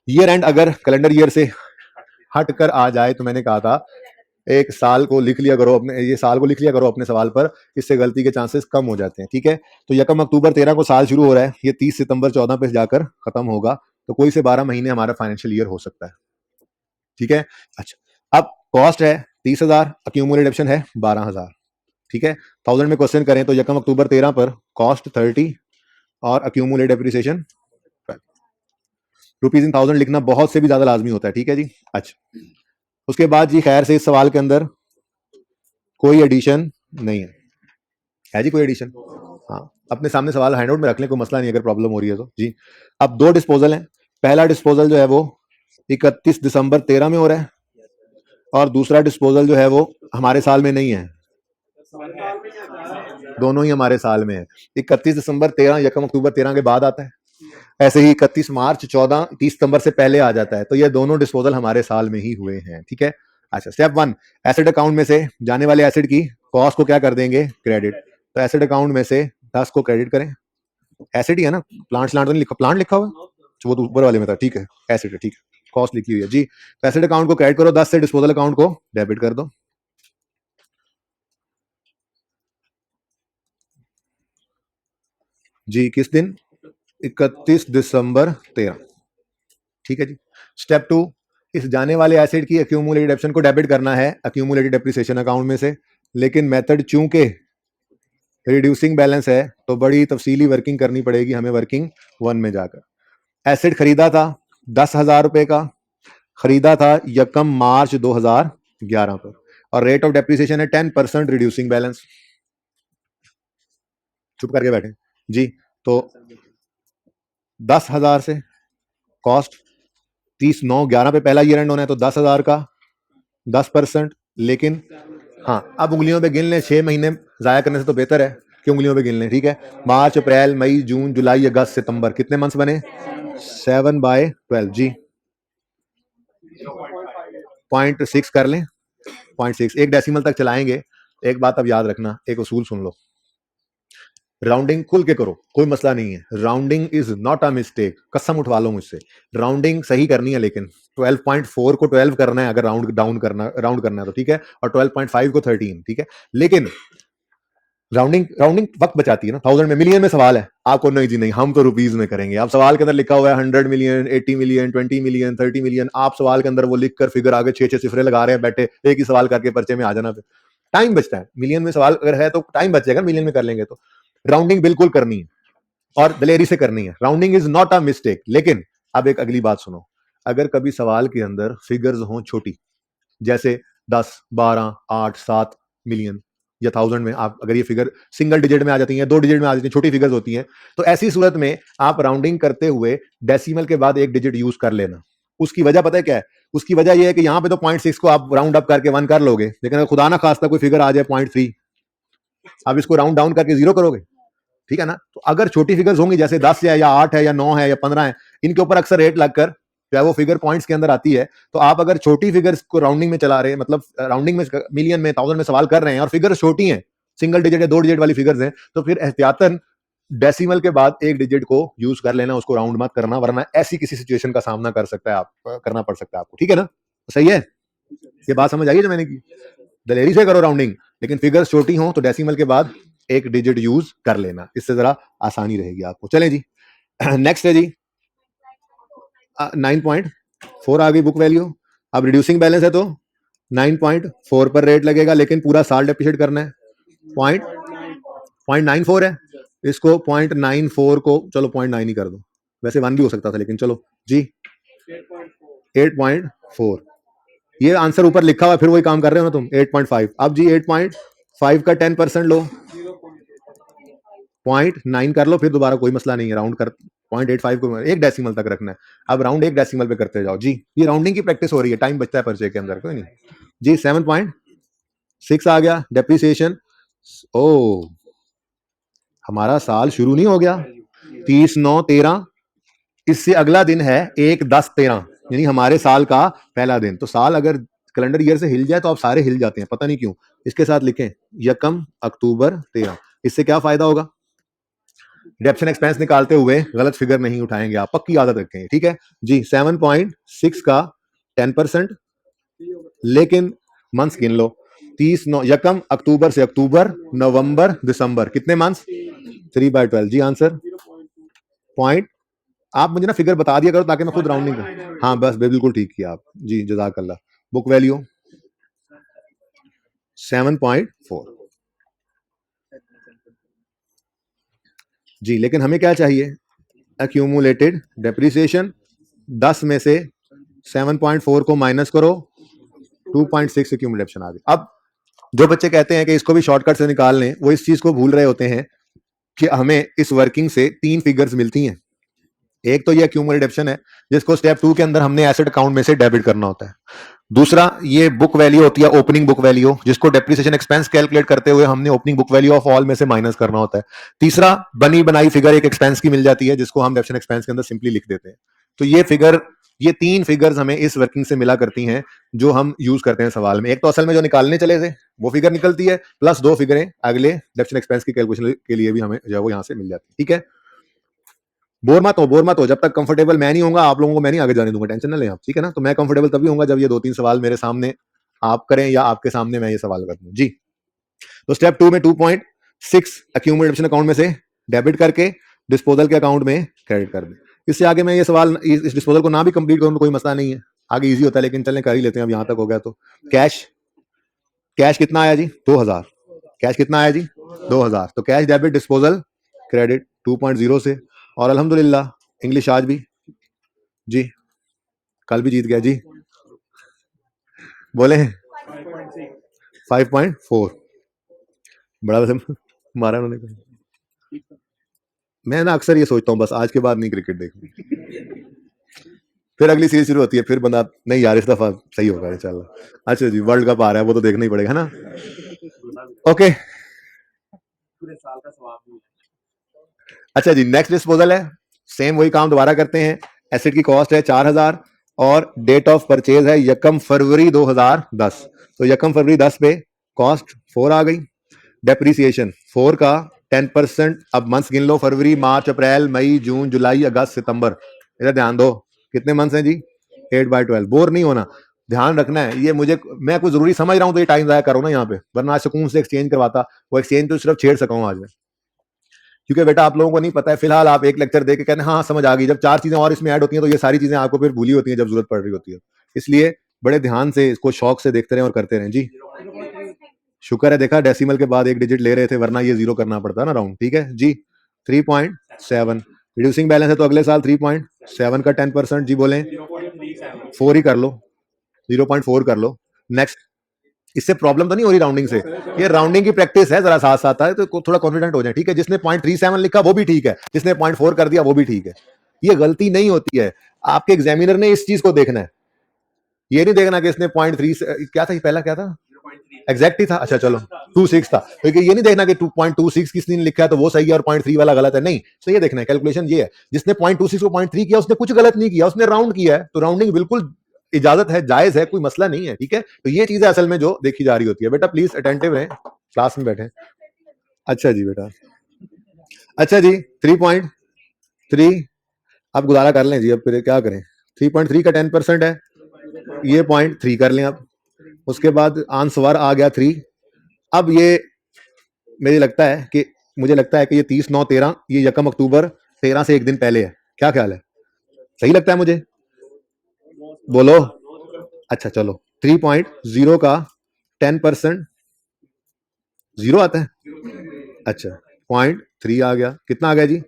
[SPEAKER 1] ईयर एंड अगर कैलेंडर ईयर से हट कर आ जाए तो मैंने कहा था एक साल को लिख लिया करो अपने, ये साल को लिख लिया करो अपने सवाल पर, इससे गलती के चांसेस कम हो जाते हैं, ठीक है। तो यकम अक्टूबर 13 को साल शुरू हो रहा है, ये 30 सितंबर 14 पे जाकर खत्म होगा, तो कोई से 12 महीने हमारा फाइनेंशियल ईयर हो सकता है, ठीक है। अच्छा अब कॉस्ट है 30,000, अक्यूमुलेट ऑप्शन है 12,000, ठीक है। 1000 में क्वेश्चन करें तो यकम अक्टूबर 13 पर कॉस्ट 30 और अक्यूमुलेट डेप्रिसिएशन रुपीज इन 1000 लिखना बहुत से भी ज्यादा लाजमी होता है, ठीक है जी। अच्छा उसके बाद जी खैर से इस सवाल के अंदर कोई एडिशन नहीं है जी, कोई एडिशन। हाँ अपने सामने सवाल हैंडआउट में रख लें, कोई मसला नहीं अगर प्रॉब्लम हो रही है तो जी। अब 2 डिस्पोजल हैं, पहला डिस्पोजल जो है वो 31 दिसंबर 13 में हो रहा है, और दूसरा डिस्पोजल जो है वो हमारे साल में नहीं है, दोनों ही हमारे साल में है। 31 दिसंबर 13, यकम अक्टूबर 13 के बाद आता है, ऐसे ही 31 मार्च 14 30 सितंबर से पहले आ जाता है। तो ये दोनों डिस्पोजल हमारे साल में ही हुए हैं, ठीक है। अच्छा, स्टेप 1, एसेट अकाउंट में से जाने वाले एसिड की कॉस्ट को क्या कर देंगे, क्रेडिट। तो एसेट अकाउंट में से 10 को क्रेडिट करें, एसिड ही है ना, प्लांट तो नहीं लिखा, प्लांट लिखा हुआ है? वो तो ऊपर वाले में था, ठीक है, एसिड है, ठीक है, कॉस्ट लिखी हुई है जी। तो एसेट अकाउंट को क्रेडिट करो 10 से, डिस्पोजल अकाउंट को डेबिट कर दो। जी किस दिन, 31 दिसंबर 13, ठीक है जी। स्टेप 2, इस जाने वाले एसिड की एक्यूमुलेटेड डेप्शन को डेबिट करना है एक्यूमुलेटेड डेप्रिसिएशन अकाउंट में से, लेकिन मेथड चूंकि रिड्यूसिंग बैलेंस है तो बड़ी तफसीली वर्किंग करनी पड़ेगी हमें वर्किंग 1 में जाकर। एसिड खरीदा था 10,000 रुपए का, खरीदा था यकम मार्च 2011 पर, और रेट ऑफ डेप्रिसिएशन है 10% रिड्यूसिंग बैलेंस। चुप करके बैठे जी। तो 10,000 से कॉस्ट 30/9/11 पे पहला ईयर एंड होना है, तो 10,000 का 10%, लेकिन हाँ अब उंगलियों पे गिन लें, 6 महीने जाया करने से तो बेहतर है कि उंगलियों पे गिन लें, ठीक है। मार्च अप्रैल मई जून जुलाई अगस्त सितंबर, कितने मंथ्स बने, 7/12 जी। 0.6 कर लें, 0.6 एक डेसिमल तक चलाएंगे। एक बात अब याद रखना, एक उसूल सुन लो, राउंडिंग खुल के करो, कोई मसला नहीं है, rounding is not a mistake, कसम उठवा लो मुझसे, राउंडिंग सही करनी है, लेकिन 12.4 को 12 करना है अगर राउंड डाउन करना, राउंड करना है तो ठीक है, और 12.5 को 13, ठीक है। लेकिन राउंडिंग राउंडिंग वक्त बचाती है ना, 1000 में, मिलियन में सवाल है आपको, नहीं जी नहीं, हम तो रुपीज में करेंगे। आप सवाल के अंदर लिखा हुआ है 100 मिलियन, 80 मिलियन, 20 मिलियन, 30 मिलियन, आप सवाल के अंदर वो लिख कर फिगर आगे 6 सिफरे लगा रहे हैं बैठे, एक ही सवाल करके पर्चे में आ जाना, टाइम बचता है। मिलियन में सवाल अगर है तो टाइम बचेगा, मिलियन में कर लेंगे तो। राउंडिंग बिल्कुल करनी है और दलेरी से करनी है, rounding is not a mistake. लेकिन अब एक अगली बात सुनो, अगर कभी सवाल के अंदर फिगर्स हो छोटी, जैसे 10, 12, 8, 7 मिलियन या 1000 में, आप अगर ये फिगर सिंगल डिजिट में आ जाती है, 2 डिजिट में आ जाती है, छोटी फिगर्स होती हैं, तो ऐसी सूरत में आप राउंडिंग करते हुए डेसिमल के बाद एक डिजिट यूज कर लेना। उसकी वजह पता है क्या है, उसकी वजह यह है कि यहां पे तो 0.6 को आप राउंड अप करके 1 कर लोगे, लेकिन अगर खुदा ना खास्ता कोई फिगर आ जाए 0.3, आप इसको राउंड डाउन करके 0 करोगे, ठीक है ना। तो अगर छोटी फिगर्स होंगी जैसे 10 है या 8 है या 9 है या 15 है, इनके ऊपर अक्सर रेट लगकर चाहे वो फिगर पॉइंट्स के अंदर आती है, तो आप अगर छोटी फिगर्स को राउंडिंग में चला रहे हैं, मतलब राउंडिंग में मिलियन में 1000 में सवाल कर रहे हैं और फिगर्स छोटी हैं, सिंगल डिजिट या 2 डिजिट वाली फिगर्स हैं, तो फिर एहतियातन डेसिमल के बाद एक डिजिट को यूज कर लेना, उसको राउंड मत करना, वरना ऐसी किसी सिचुएशन का सामना कर सकता है, आप करना पड़ सकता है आपको, ठीक है ना। सही है, ये बात समझ आई जो मैंने की, दलेरी से करो राउंडिंग, लेकिन फिगर्स छोटी हो तो डेसिमल के बाद एक डिजिट यूज कर लेना, इससे जरा आसानी रहेगी आपको। चलें जी, नेक्स्ट है जी 9.4 आ गई बुक वैल्यू। अब रिड्यूसिंग बैलेंस है तो 9.4 पर रेट लगेगा, लेकिन पूरा साल डेप्रिशिएट करना है। 0.94 है, इसको 0.94 को चलो 0.9 ही कर दो, वैसे 1 भी हो सकता था, लेकिन चलो जी 8.4, ये आंसर ऊपर लिखा हुआ, फिर वही काम कर रहे हो ना तुम, 8.5। अब जी 8.5 का 10% लो, 0.9 कर लो, फिर दोबारा कोई मसला नहीं है, राउंड कर 0.85 को एक डेसिमल तक रखना है। अब राउंड एक डेसिमल पे करते जाओ जी, ये राउंडिंग की प्रैक्टिस हो रही है, टाइम बचता है पर्चे के अंदर, कोई नहीं जी। 7.6 आ गया डेप्रिसिएशन। ओ हमारा साल शुरू नहीं हो गया, 30/9/13, इससे अगला दिन है 1/10/13, यानी हमारे साल का पहला दिन। तो साल अगर कैलेंडर ईयर से हिल जाए तो आप सारे हिल जाते हैं, पता नहीं क्यों। इसके साथ लिखें यकम अक्टूबर 13, इससे क्या फायदा होगा, डिडक्शन एक्सपेंस निकालते हुए गलत फिगर नहीं उठाएंगे आप, पक्की आदत रखें, ठीक है जी। 7.6 का 10%, लेकिन मंथ्स गिन लो, 30 यकम अक्टूबर से अक्टूबर नवंबर दिसंबर, कितने मंथ्स, 3/12 जी आंसर। पॉइंट आप मुझे ना फिगर बता दिया करो ताकि मैं खुद राउंडिंग करूं। हाँ बस बिल्कुल ठीक किया आप जी, जज़ाकल्लाह। बुक वैल्यू 7.4 जी, लेकिन हमें क्या चाहिए, एक्यूमुलेटेड डेप्रिसिएशन। 10 में से 7.4 को माइनस करो, 2.6 एक्यूमुलेशन आ गई। अब जो बच्चे कहते हैं कि इसको भी शॉर्टकट से निकाल लें, वो इस चीज को भूल रहे होते हैं कि हमें इस वर्किंग से 3 फिगर्स मिलती हैं। एक तो ये एक्यूमुलेटेड डेप्शन है, जिसको स्टेप 2 के अंदर हमने एसेट अकाउंट में से डेबिट करना होता है। दूसरा ये बुक वैल्यू होती है ओपनिंग बुक वैल्यू, जिसको डेप्रिसिएशन एक्सपेंस कैलकुलेट करते हुए हमने opening book value of all में से माइनस करना होता है। तीसरा बनी बनाई फिगर एक एक्सपेंस की मिल जाती है, जिसको हम डेप्रिसिएशन एक्सपेंस के अंदर सिंपली लिख देते हैं। तो ये फिगर, ये तीन फिगर्स हमें इस वर्किंग से मिला करती हैं जो हम यूज करते हैं सवाल में। एक तो असल में जो निकालने चले थे वो फिगर निकलती है, प्लस दो फिगरें अगले डेप्रिसिएशन एक्सपेंस की कैलकुलेशन के लिए भी हमें जो है वो यहाँ से मिल जाती है। ठीक है, बोर मत हो, जब तक कंफर्टेबल मैं नहीं होऊंगा आप लोगों को मैं नहीं आगे जाने दूंगा, टेंशन ना लें आप, ठीक है ना। तो मैं कंफर्टेबल तभी होऊंगा जब ये दो तीन सवाल मेरे सामने आप करें या आपके सामने मैं ये सवाल कर दूं जी। तो स्टेप 2 में 2.6 अक्यूमुलेशन अकाउंट में से डेबिट करके डिस्पोजल के अकाउंट में क्रेडिट कर दें। इससे आगे मैं ये सवाल इस डिस्पोजल को ना भी कंप्लीट करूं तो कोई मसला नहीं है, आगे इजी होता है, लेकिन चलें कर ही लेते हैं। अब यहां तक हो गया तो कैश कितना आया जी 2000, कैश कितना आया जी 2000। तो कैश डेबिट डिस्पोजल क्रेडिट 2.0 से, और अल्हम्दुलिल्लाह इंग्लिश आज भी जी, कल भी जीत गया जी, बोले 5.4, बड़ा वैसे मारा उन्होंने। मैं ना अक्सर ये सोचता हूँ बस आज के बाद नहीं क्रिकेट देखूं, फिर अगली सीरीज शुरू होती है, फिर बंदा नहीं यार इस दफा सही होगा इंशाल्लाह। अच्छा जी, वर्ल्ड कप आ रहा है, वो तो देखना ही पड़ेगा ना। ओके, अच्छा जी, नेक्स्ट डिस्पोजल है, सेम वही काम दोबारा करते हैं। एसेट की कॉस्ट है 4000 और डेट ऑफ परचेज है 1 फरवरी 2010। तो 1 फरवरी 10 पे कॉस्ट 4 आ गई, डेप्रिसिएशन 4 का 10%। अब मंथ्स गिन लो, फरवरी, मार्च, अप्रैल, मई, जून, जुलाई, अगस्त, सितंबर। इधर ध्यान दो, कितने मंथ्स हैं जी 8/12। बोर नहीं होना, ध्यान रखना है। ये मुझे मैं कुछ जरूरी समझ रहा हूँ तो ये टाइम जाया करो ना यहाँ पे, वरना आज सुकून से एक्सचेंज करवाता। वो एक्सचेंज तो सिर्फ छेड़ सका हूँ आज मैं, क्योंकि बेटा आप लोगों को नहीं पता है। फिलहाल आप एक लेक्चर देके कहते हैं हाँ समझ आ गई, जब चार चीजें और इसमें ऐड होती हैं तो ये सारी चीजें आपको फिर भूली होती हैं जब जरूरत पड़ रही होती है। इसलिए बड़े ध्यान से इसको शौक से देखते रहें और करते रहें जी। शुक्र है देखा डेसिमल के बाद एक डिजिट ले रहे थे, वरना ये जीरो करना पड़ता ना राउंड। ठीक है जी, 3.7 रिड्यूसिंग बैलेंस है तो अगले साल 3.7 का 10% जी बोलें 4 ही कर लो, 0.4 कर लो। नेक्स्ट, इससे प्रॉब्लम तो नहीं हो रही राउंडिंग से, ये राउंडिंग की प्रैक्टिस है, जरा साथ साथ है तो थोड़ा कॉन्फिडेंट हो जाए। ठीक है, जिसने 0.37 लिखा वो भी ठीक है, जिसने 0.4 कर दिया वो भी ठीक है। ये गलती नहीं होती है, आपके एग्जामिनर ने इस चीज को देखना है, ये नहीं देखना कि इसने 0.3 क्या था, पहला क्या था एग्जैक्ट ही था, अच्छा चलो 2.6 था, क्योंकि ये नहीं देखना कि 2.26 किसने लिखा है तो वो सही है और 0.3 वाला गलत है, नहीं। तो ये देखना है, कैलकुलेशन ये है, जिसने 0.26 को 0.3 किया उसने कुछ गलत नहीं किया, उसने राउंड किया है, तो राउंडिंग बिल्कुल इजाजत है, जायज है, कोई मसला नहीं है। ठीक है, तो ये चीजें असल में जो देखी जा रही होती है। बेटा प्लीज अटेंटिव रहें, क्लास में बैठे। अच्छा जी बेटा, अच्छा जी 3.3 आप गुजारा कर लें जी, अब फिर क्या करें। 3.3 का 10% है, ये 0.3 कर लें अब। उसके बाद आंसर आ गया 3। अब ये मुझे लगता है कि ये 30/9/13, ये 1 अक्टूबर 13 से एक दिन पहले है, क्या ख्याल है, सही लगता है मुझे, बोलो। अच्छा चलो, 3.0 का 10% 0 आता है, अच्छा 0.3 आ गया, कितना आ गया जी।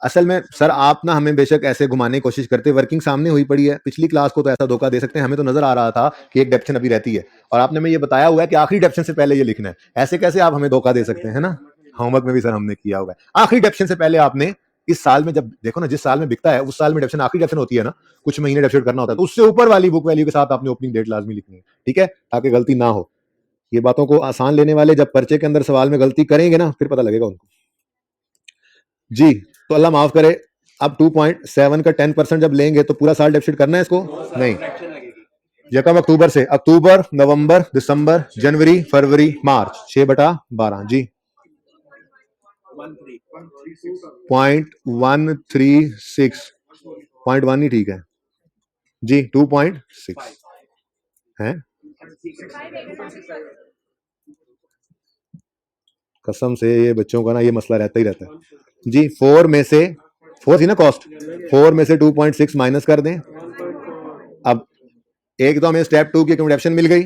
[SPEAKER 1] असल में सर आप ना हमें बेशक ऐसे घुमाने की कोशिश करते, वर्किंग सामने हुई पड़ी है, पिछली क्लास को तो ऐसा धोखा दे सकते हैं, हमें तो नजर आ रहा था कि एक डेप्शन अभी रहती है, और आपने हमें ये बताया हुआ है कि आखिरी डेप्शन से पहले ये लिखना है, ऐसे कैसे आप हमें धोखा दे सकते हैं ना। होमवर्क में भी सर हमने किया हुआ है, आखिरी डेप्शन से पहले आपने इस साल में, जब देखो ना जिस साल में बिकता है उस साल में डेप्शन, आखिरी डेप्शन होती है ना, कुछ महीने डेप्शन करना होता है, तो उससे ऊपर वाली बुक वैल्यू के साथ आपने ओपनिंग डेट लाजमी लिखनी है। ठीक है, ताकि गलती ना हो। ये बातों को आसान लेने वाले जब पर्चे के अंदर सवाल में गलती करेंगे ना, फिर पता लगेगा उनको जी। तो अल्लाह माफ करे, अब 2.7 का 10% जब लेंगे तो पूरा साल डेप्सिट करना है इसको, नहीं। 1 अक्टूबर से, अक्टूबर, नवंबर, दिसंबर, जनवरी, फरवरी, मार्च, 6/12 जी, 0.136, 0.1 ही ठीक है जी, 2.6 है, कसम से ये बच्चों का ना ये मसला रहता ही रहता है जी। 4 में से 4 थी ना कॉस्ट, 4 में से 2.6 माइनस कर दें। अब एक तो हमें स्टेप 2 की अकोमोडेशन मिल गई,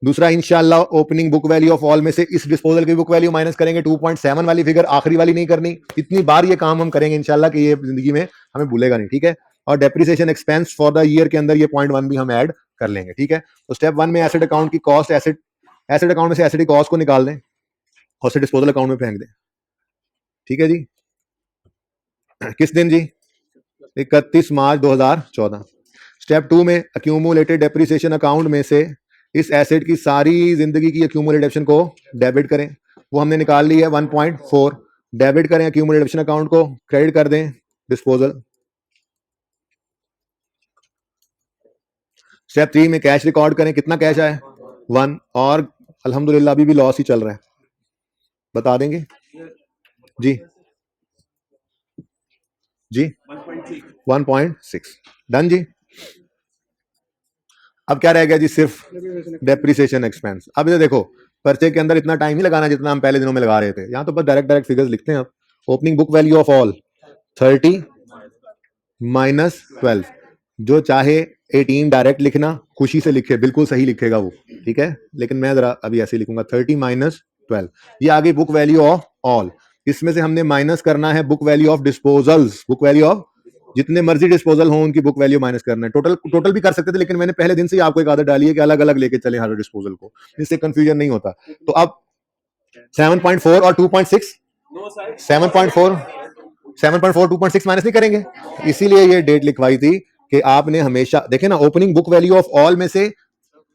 [SPEAKER 1] दूसरा इंशाल्लाह opening book value of all में से इस डिस्पोजल की बुक वैल्यू माइनस करेंगे, 2.7 वाली फिगर, आखिरी वाली नहीं करनी। इतनी बार ये काम हम करेंगे इंशाल्लाह कि ये जिंदगी में हमें भूलेगा नहीं। ठीक है, और depreciation expense for the year के अंदर ये 0.1 भी हम ऐड कर लेंगे। ठीक है, तो स्टेप 1 में एसेट अकाउंट की कॉस्ट, एसेट अकाउंट में से एसेट की कॉस्ट को निकाल दें और उसे डिस्पोजल अकाउंट में फेंक दें। ठीक है जी, किस दिन जी, 31 मार्च 2014। स्टेप 2 में अक्यूमुलेटेड डेप्रिसिएशन अकाउंट में से इस एसेट की सारी जिंदगी की अक्यूमुलेटेड को डेबिट करें, वो हमने निकाल ली है 1.4, डेबिट करें अक्यूमुलेटेड अकाउंट को, क्रेडिट कर दें डिस्पोजल। स्टेप 3 में कैश रिकॉर्ड करें, कितना कैश आए 1, और अल्हम्दुलिल्लाह अभी भी लॉस ही चल रहा है, बता देंगे जी जी 1.6 डन जी। अब क्या रह गया जी, सिर्फ डेप्रिसिएशन एक्सपेंस। अब ये देखो पर्चे के अंदर इतना टाइम ही लगाना जितना हम पहले दिनों में लगा रहे थे, यहाँ तो बस डायरेक्ट फिगर्स लिखते हैं। अब opening book value of all 30 minus 12, जो चाहे 18 डायरेक्ट लिखना, खुशी से लिखे, बिल्कुल सही लिखेगा वो, ठीक है, लेकिन मैं जरा अभी ऐसे लिखूंगा 30 माइनस 12, ये आ गई बुक वैल्यू ऑफ ऑल। इसमें से हमने माइनस करना है book value of disposals, book value of जितने मर्जी डिस्पोजल हो उनकी बुक वैल्यू माइनस करना है। टोटल भी कर सकते थे, लेकिन मैंने पहले दिन से ही आपको एक आदत डाली है कि अलग अलग लेके चले हर डिस्पोजल को, इससे कंफ्यूजन नहीं होता। तो अब 7.4 और 2.6, 7.4 2.6 माइनस नहीं करेंगे, इसीलिए ये डेट लिखवाई थी कि आपने हमेशा देखे ना, opening book value of all में से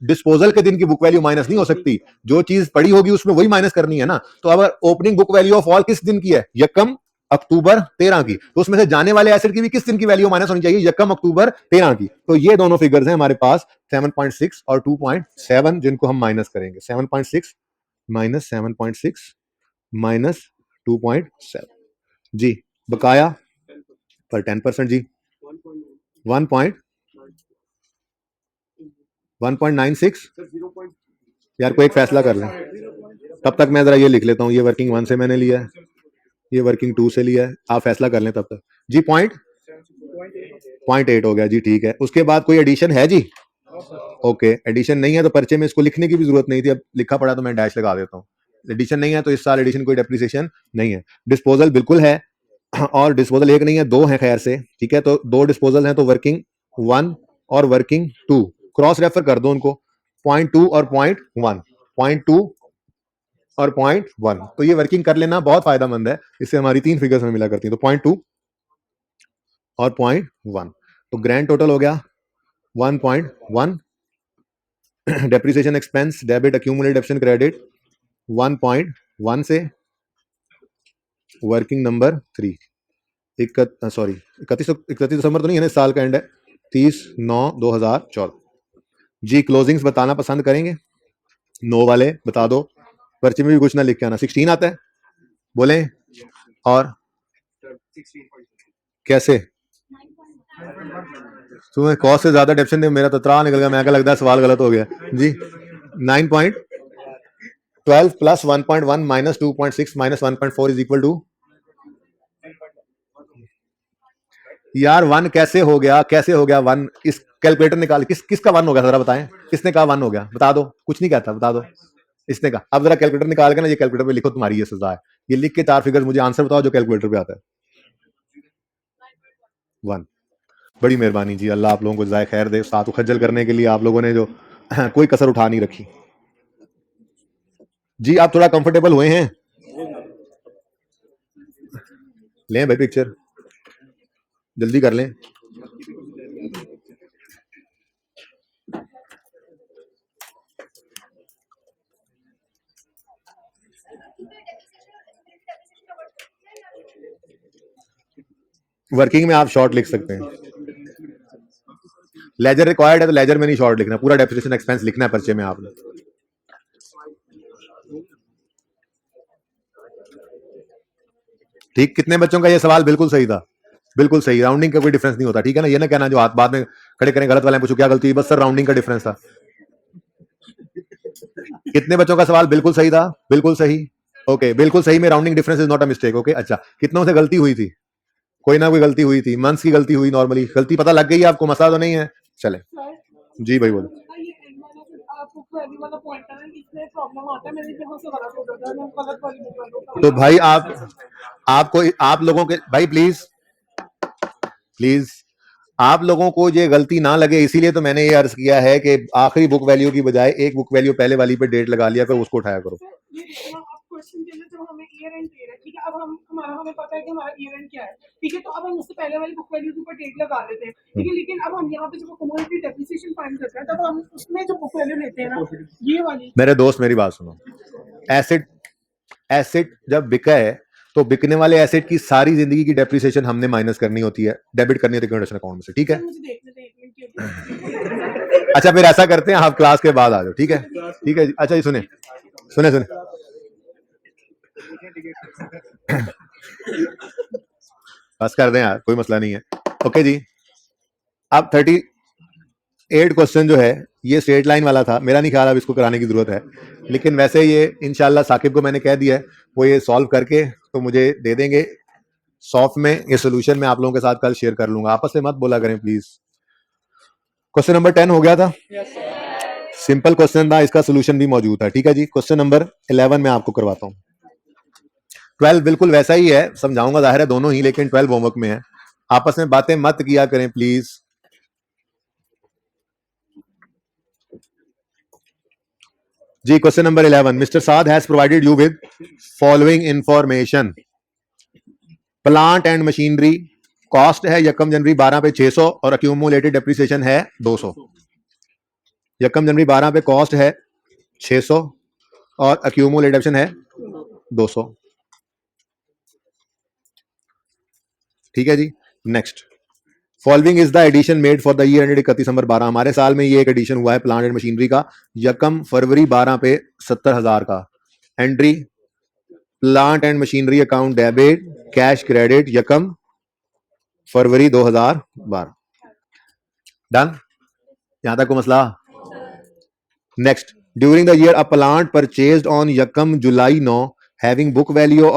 [SPEAKER 1] डिस्पोजल के दिन की बुक वैल्यू माइनस नहीं हो सकती, जो चीज पड़ी होगी उसमें वही माइनस करनी है ना। तो अब opening book value of all किस दिन की है, यकम अक्टूबर 13 की, तो उसमें से जाने वाले एसेट की भी किस दिन की वैल्यू माइनस होनी चाहिए, यकम अक्टूबर 13 की। तो ये दोनों फिगर्स हैं हमारे पास 7.6 और 2.7, जिनको हम माइनस करेंगे। 7.6 माइनस 7.6 माइनस 2.7 जी, बकाया पर 10% जी 1.96। यार कोई एक फैसला कर लें, तब तक मैं जरा ये लिख लेता हूँ, ये वर्किंग 1 से मैंने लिया है, ये वर्किंग 2 से लिया है, आप फैसला कर लें तब तक जी। 0.8 हो गया जी, ठीक है। उसके बाद कोई एडिशन है जी, ओके, एडिशन नहीं है तो पर्चे में इसको लिखने की भी जरूरत नहीं थी, अब लिखा पड़ा तो मैं डैश लगा देता हूँ। एडिशन नहीं है तो इस साल एडिशन कोई डेप्रिसिएशन नहीं है। डिस्पोजल बिल्कुल है, और डिस्पोजल एक नहीं है, दो है खैर से, ठीक है, तो दो डिस्पोजल हैं, तो वर्किंग 1 और वर्किंग 2 क्रॉस रेफर कर दो उनको, 0.2 और 0.1, 0.2 और 0.1, तो ये वर्किंग कर लेना बहुत फायदेमंद है, इससे हमारी 3 फिगर्स में मिला करती हैं। तो 0.2 और 0.1, तो ग्रैंड टोटल हो गया 1.1। Depreciation expense debit accumulated depreciation credit 1.1 से वर्किंग नंबर 3, 31 दिसंबर तो नहीं है ना, इस साल का एंड है 30/9/2014 जी। क्लोजिंग्स बताना पसंद करेंगे, नो वाले बता दो, पर्ची में भी कुछ ना लिख के आना। 16 आता है बोले, और कैसे तुम्हें कॉस्ट से ज्यादा डेप्शन ने मेरा तो त्राह निकल गया, मैं क्या लगता है सवाल गलत हो गया जी। 9.12 plus 1.1 minus 2.6 minus 1.4 is equal to, यार 1 कैसे हो गया, कैसे हो गया 1, इस कैलकुलेटर निकाल, किसका 1 हो गया जरा बताएं, किसने कहा 1 हो गया, बता दो, कुछ नहीं कहता, बता दो इसने कहा। अब जरा कैलकुलेटर निकाल के ना, ये कैलकुलेटर पे लिखो, तुम्हारी ये सजा है, ये लिख के 4 फिगर्स मुझे आंसर बताओ जो कैलकुलेटर पे आता है। 1, बड़ी मेहरबानी जी, अल्लाह आप लोगों को जाए खैर दे, साथ खज्जल करने के लिए आप लोगों ने जो कोई कसर उठा नहीं रखी जी। आप थोड़ा कंफर्टेबल हुए हैं, लें भाई पिक्चर, जल्दी कर लें। वर्किंग में आप शॉर्ट लिख सकते हैं, लेजर रिक्वायर्ड है तो लेजर में नहीं शॉर्ट लिखना, पूरा डेप्रिसिएशन एक्सपेंस लिखना है पर्चे में आपने। ठीक, कितने बच्चों का ये सवाल बिल्कुल सही था, बिल्कुल सही, राउंडिंग का कोई डिफरेंस नहीं होता, ठीक है ना, ये ना कहना जो हाथ बाद में खड़े करें गलत वाले पूछो क्या गलती, बस सर राउंडिंग का डिफरेंस था। कितने बच्चों का सवाल बिल्कुल सही था, बिल्कुल सही, ओके, बिल्कुल सही में rounding difference is not a mistake, okay. अच्छा, कितनों से गलती हुई थी, कोई ना कोई गलती हुई थी, मंथ्स की गलती हुई, नॉर्मली गलती पता लग गई आपको, मसला तो नहीं है, चले जी भाई बोलो।
[SPEAKER 2] ये एंड वाला फिर आपको क्वेरी वाला पॉइंट है ना, इसमें प्रॉब्लम आता है, मेरे यहाँ से गलत हो जाता है, मैं गलत वाली बुक वालों
[SPEAKER 1] तो भाई आपको आप लोगों के भाई प्लीज प्लीज आप लोगों को ये गलती ना लगे, इसीलिए तो मैंने ये अर्ज किया है कि आखिरी बुक वैल्यू की बजाय एक बुक वैल्यू पहले वाली पे डेट लगा लिया, फिर उसको उठाया करो।
[SPEAKER 2] ये आप क्वेश्चन के लिए जो हम हमें ईयर एंड दे रहा है, ठीक है, अब हमें पता है कि हमारा ईयर एंड क्या है, ठीक है, तो अब हम उससे पहले वाली बुक वैल्यू के ऊपर डेट लगा लेते हैं, ठीक है, लेकिन अब हम यहाँ पे जब कम्युनिटी डेप्रिसिएशन फाइंड करते हैं तब हम उसमें जो बुक वैल्यू लेते हैं ना, ये वाली।
[SPEAKER 1] मेरे दोस्त मेरी बात सुनो, एसेट जब बिका है तो बिकने वाले एसेट की सारी जिंदगी की डेप्रिसिएशन हमने माइनस करनी होती है, डेबिट करनी होती है लिक्विडेशन अकाउंट में से, ठीक है।
[SPEAKER 2] मुझे देखने दे, 1 मिनट की
[SPEAKER 1] अच्छा फिर ऐसा करते हैं, आप क्लास के बाद आ जाओ, ठीक है, ठीक है। अच्छा जी सुने सुने सुने, बस कर दें यार, कोई मसला नहीं है। ओके जी, अब 38 क्वेश्चन जो है ये स्ट्रेट लाइन वाला था, मेरा नहीं ख्याल अब इसको कराने की जरूरत है, लेकिन वैसे ये इंशाल्लाह साकिब को मैंने कह दिया है, वो ये सॉल्व करके तो मुझे दे देंगे सॉफ्ट में, ये सोल्यूशन मैं आप लोगों के साथ कल शेयर कर लूंगा, आपस में मत बोला करें प्लीज। क्वेश्चन नंबर 10 हो गया था, सिंपल क्वेश्चन था, इसका सोल्यूशन भी मौजूद था, ठीक है जी। क्वेश्चन नंबर 11 में आपको करवाता हूं, 12 बिल्कुल वैसा ही है, समझाऊंगा जाहिर है दोनों ही, लेकिन 12 होमवर्क में है, आपस में बातें मत किया करें प्लीज। जी question number 11, mister Saad has provided you with following information, plant and machinery cost है यकम जनवरी 12 पे 600 और अक्यूमुलेटेड डेप्रिसिएशन है 200। यकम जनवरी 12 पे कॉस्ट है 600 और अक्यूमुलेटेड डेप्रिसिएशन है 200, ठीक है जी। Next, following is the addition made for the year ended 31 दिसंबर 12, हमारे साल में ये एक एडिशन हुआ है प्लांट एंड मशीनरी का, यकम फरवरी 12 पे 70,000 का। Entry, plant and machinery account debit, cash credit यकम फरवरी 2012। डन, यहां तक को मसला। Next, during the year a plant purchased on यकम जुलाई 9 having book value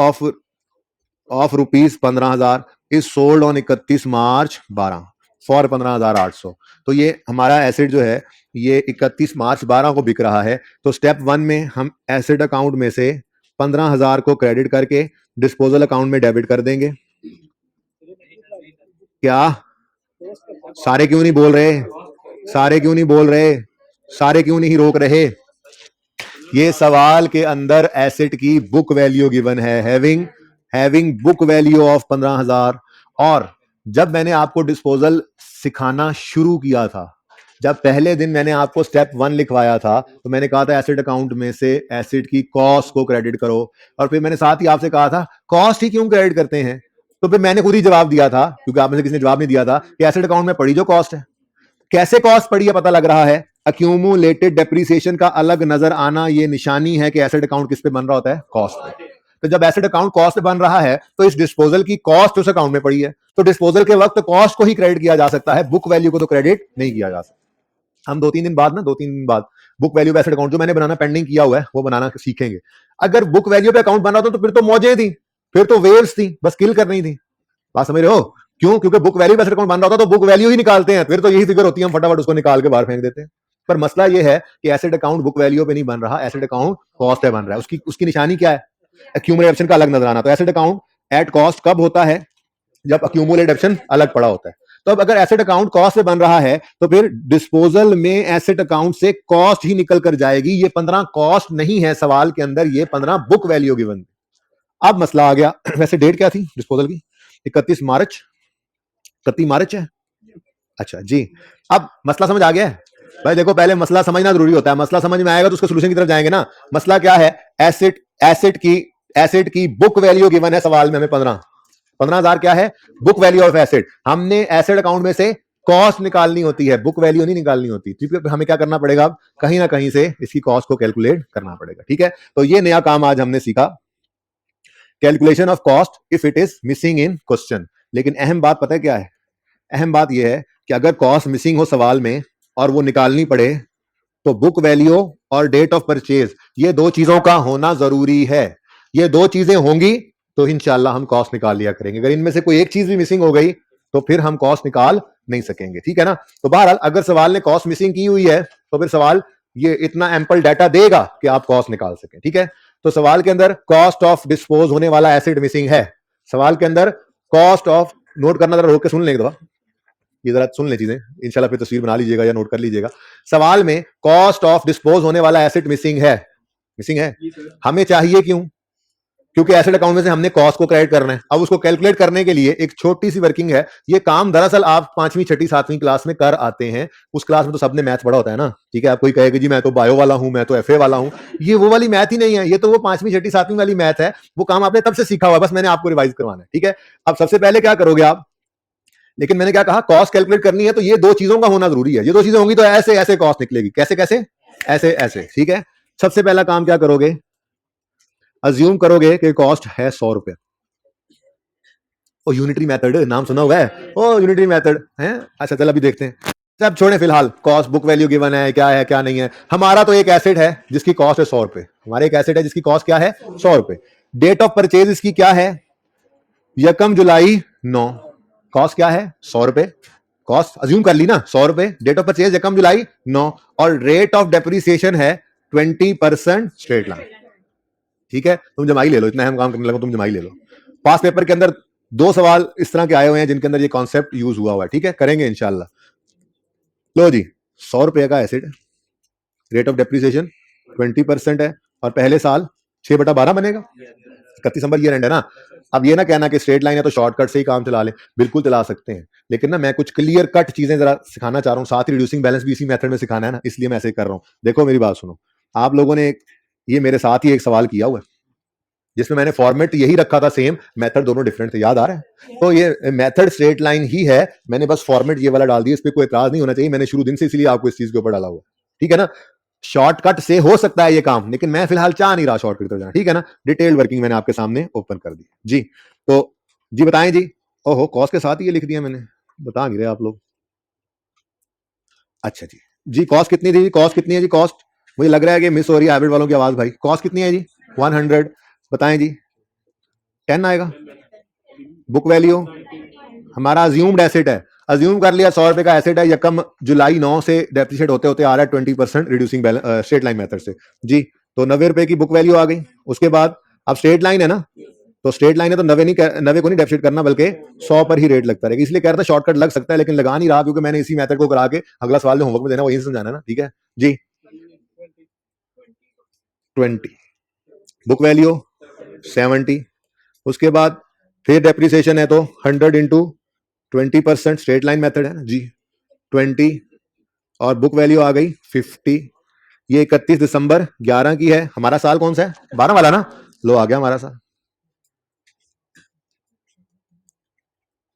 [SPEAKER 1] of rupees 15,000 is sold on 31 March 12 for 15,800। तो ये हमारा एसेट जो है ये 31 मार्च 12 को बिक रहा है, तो स्टेप 1 में हम एसेट अकाउंट में से 15,000 को क्रेडिट करके डिस्पोजल अकाउंट में डेबिट कर देंगे। क्या सारे क्यों नहीं बोल रहे, सारे क्यों नहीं बोल रहे, सारे क्यों नहीं रोक रहे? ये सवाल के अंदर एसेट की बुक वैल्यू गिवन है, हैविंग बुक वैल्यू ऑफ 15,000। और जब मैंने आपको डिस्पोजल सिखाना शुरू किया था, जब पहले दिन मैंने आपको स्टेप 1 लिखवाया था, तो मैंने कहा था एसेट अकाउंट में से एसेट की कॉस्ट को क्रेडिट करो, और फिर मैंने साथ ही आपसे कहा था कॉस्ट ही क्यों क्रेडिट करते हैं, तो फिर मैंने खुद ही जवाब दिया था, क्योंकि आप में से किसी ने जवाब नहीं दिया था, कि एसेट अकाउंट में पड़ी जो कॉस्ट है। कैसे कॉस्ट पड़ी है पता लग रहा है, अक्यूमुलेटेड डेप्रिसिएशन का अलग नजर आना ये निशानी है कि एसेट अकाउंट किस पे बन रहा होता है, कॉस्ट पे। तो जब एसेट अकाउंट कॉस्ट पे बन रहा है तो इस डिस्पोजल की कॉस्ट उस अकाउंट में पड़ी है, तो डिस्पोजल के वक्त कॉस्ट को ही क्रेडिट किया जा सकता है, बुक वैल्यू को तो क्रेडिट नहीं किया जा सकता। हम 2-3 दिन बाद बुक वैल्यू एसेट अकाउंट जो मैंने बनाना पेंडिंग किया हुआ है वो बनाना सीखेंगे। अगर बुक वैल्यू पे अकाउंट बन रहा था तो फिर तो मौजें थी, फिर तो वेव्स थी, बस किल करनी थी। बात समझ रहे हो? क्यों? क्योंकि बुक वैल्यू पे एसेट अकाउंट बन रहा होता तो बुक वैल्यू ही निकालते हैं, फिर तो यही फिगर होती है, हम फटाफट उसको निकाल के बाहर फेंक देते हैं। पर मसला ये है कि एसेट अकाउंट बुक वैल्यू पे नहीं बन रहा, एसेट अकाउंट कॉस्ट पे बन रहा है। उसकी निशानी क्या है? एक्यूमुलेशन का अलग नजर आना। तो एसेट अकाउंट एट कॉस्ट कब होता है? जब अक्यूमुलेटेड ऑप्शन अलग पड़ा होता है। तो अब अगर एसेट अकाउंट कॉस्ट से बन रहा है तो फिर डिस्पोजल में एसेट अकाउंट से कॉस्ट ही निकल कर जाएगी। ये 15 कॉस्ट नहीं है सवाल के अंदर, ये 15 बुक वैल्यू गिवन। अब मसला आ गया, वैसे डेट क्या थी डिस्पोजल की? 31 मार्च। 31 मार्च है, अच्छा जी। अब मसला समझ आ गया है भाई? देखो पहले मसला समझना जरूरी होता है, मसला समझ में आएगा तो उसके सोल्यूशन की तरफ जाएंगे ना। मसला क्या है? एसेट की बुक वैल्यू गिवन है सवाल में, हमें 15,000 क्या है? Book value of asset. हमने एसेट अकाउंट में से कॉस्ट निकालनी होती है, बुक वैल्यू नहीं निकालनी होती। ठीक है, हमें क्या करना पड़ेगा? कहीं ना कहीं से इसकी कॉस्ट को कैलकुलेट करना पड़ेगा। ठीक है, तो ये नया काम आज हमने सीखा, calculation of cost if it is missing in question. लेकिन अहम बात पता है क्या है? अहम बात यह है कि अगर कॉस्ट मिसिंग हो सवाल में और वो निकालनी पड़े तो बुक वैल्यू और डेट ऑफ परचेज, ये दो चीजों का होना जरूरी है। ये दो चीजें होंगी तो इंशाल्लाह हम कॉस्ट निकाल लिया करेंगे। अगर इनमें से कोई एक चीज भी मिसिंग हो गई तो फिर हम कॉस्ट निकाल नहीं सकेंगे। ठीक है ना? तो बहरहाल अगर सवाल ने कॉस्ट मिसिंग की हुई है तो फिर सवाल ये इतना एम्पल डाटा देगा कि आप कॉस्ट निकाल सकें। ठीक है, तो सवाल के अंदर कॉस्ट ऑफ डिस्पोज होने वाला एसेट मिसिंग है। सवाल के अंदर कॉस्ट ऑफ, नोट करना, जरा रोक के सुन लेंगे, ये जरा सुन ले चीजें, इंशाल्लाह फिर तस्वीर बना लीजिएगा या नोट कर लीजिएगा। सवाल में कॉस्ट ऑफ डिस्पोज होने वाला एसेट मिसिंग है, मिसिंग है। हमें चाहिए क्यों? क्योंकि एसेट अकाउंट में से हमने कॉस्ट को क्रेडिट करना है। अब उसको कैलकुलेट करने के लिए एक छोटी सी वर्किंग है। ये काम दरअसल आप 5वीं 6ठी 7वीं क्लास में कर आते हैं। उस क्लास में तो सबने मैथ पढ़ा होता है ना, ठीक है। आप कोई कहेगा जी मैं तो बायो वाला हूं, मैं तो एफए वाला हूं, ये वो वाली मैथ ही नहीं है। ये तो वो 5वीं 6ठी 7वीं वाली मैथ है। वो काम आपने तब से सीखा हुआ है, बस मैंने आपको रिवाइज करवाना है, ठीक है। अब सबसे पहले क्या करोगे आप, लेकिन मैंने क्या कहा, कॉस्ट कैलकुलेट करनी है तो ये दो चीजों का होना जरूरी है। ये दो चीजें होंगी तो ऐसे ऐसे कॉस्ट निकलेगी। कैसे कैसे? ऐसे ऐसे, ठीक है। सबसे पहला काम क्या करोगे, अज्यूम करोगे कि कॉस्ट है 100 रुपए। ओ यूनिटरी मेथड नाम सुना हुआ है? ओ यूनिटरी मेथड है, अच्छा चल अभी देखते हैं। सब छोड़े फिलहाल, कॉस्ट बुक वैल्यू गिवन है क्या नहीं है। हमारा तो एक एसेट है जिसकी कॉस्ट है 100 रुपए। हमारे एक एसेट है जिसकी कॉस्ट क्या है, 100 रुपए। डेट ऑफ परचेज इसकी क्या है, 1 जुलाई 9। कॉस्ट क्या है, 100 रुपए। कॉस्ट अज्यूम कर ली ना 100 रुपए। डेट ऑफ परचेज 1 जुलाई 9। और रेट ऑफ डेप्रिसिएशन है 20% स्ट्रेट लाइन, ठीक है। तुम जमाई ले लो, इतना अहम काम करने लगा, तुम जमाई ले लो। पास पेपर के अंदर 2 सवाल इस तरह के आए हुए हैं जिनके अंदर ये कॉन्सेप्ट यूज हुआ हुआ है, ठीक है। करेंगे इंशाल्लाह। लो जी, 100 रुपए का एसिड, रेट ऑफ डेप्रिसिएशन 20% है, और पहले साल 6/12 बनेगा। 31 दिसंबर ईयर एंड है ना। अब ये ना कहना कि स्ट्रेट लाइन है तो शॉर्टकट से ही काम चला ले, बिल्कुल चला सकते हैं, लेकिन ना मैं कुछ क्लियर कट चीजें जरा सिखाना चाह रहा हूँ। साथ ही रिड्यूसिंग बैलेंस भी इसी मेथड में सिखाना है ना, इसलिए मैं ऐसे कर रहा हूँ। देखो मेरी बात सुनो, आप लोगों ने ये मेरे साथ ही एक सवाल किया हुआ है जिसमें मैंने फॉर्मेट यही रखा था सेम, मेथड दोनों डिफरेंट थे, याद आ रहा है? तो ये मेथड स्ट्रेट लाइन ही है, मैंने बस फॉर्मेट ये वाला डाल दिया। इस पे कोई एतराज नहीं होना चाहिए, मैंने शुरू दिन से इसलिए आपको इस चीज के ऊपर डाला हुआ, ठीक है ना। शॉर्टकट से हो सकता है ये काम, लेकिन मैं फिलहाल चाह नहीं रहा शॉर्टकट की तरफ जाना, ठीक है ना। डिटेल्ड वर्किंग मैंने आपके सामने ओपन कर दी जी। तो जी बताएं जी। ओहो, कॉस्ट के साथ ही ये लिख दिया मैंने, बता नहीं रहे आप लोग। अच्छा जी, जी कॉस्ट कितनी थी, कॉस्ट कितनी है जी, कॉस्ट मुझे लग रहा है कि मिस हो रही है हैबिट वालों की आवाज भाई। कॉस्ट कितनी है जी, 100। बताएं जी, 10 आएगा। बुक वैल्यू हमारा अज्यूम्ड एसेट है, अज्यूम कर लिया 100 रुपए का एसेट है, 1 जुलाई 9 से डेप्रिशिएट होते होते आ रहा है 20% रिड्यूसिंग स्ट्रेट लाइन मेथड से जी। तो 90 रुपए की बुक वैल्यू आ गई। उसके बाद अब स्ट्रेट लाइन है ना, तो स्ट्रेट लाइन है तो 90 को नहीं डेप्रिशिएट करना, बल्कि 100 पर ही रेट लगता रहेगा। इसलिए कह रहा था शॉर्टकट लग सकता है, लेकिन लगा नहीं रहा, क्योंकि मैंने इसी मेथड को करा के अगला सवाल जो होमवर्क में देना वो यही समझाना है ना, ठीक है जी। 20 बुक वैल्यू 70। उसके बाद फिर डेप्रिसिएशन है तो 100 इंटू 20% स्ट्रेट लाइन मेथड है ना जी, 20, और बुक वैल्यू आ गई 50। ये 31 दिसंबर 11 की है। हमारा साल कौन सा है, 12 वाला ना। लो आ गया हमारा साल।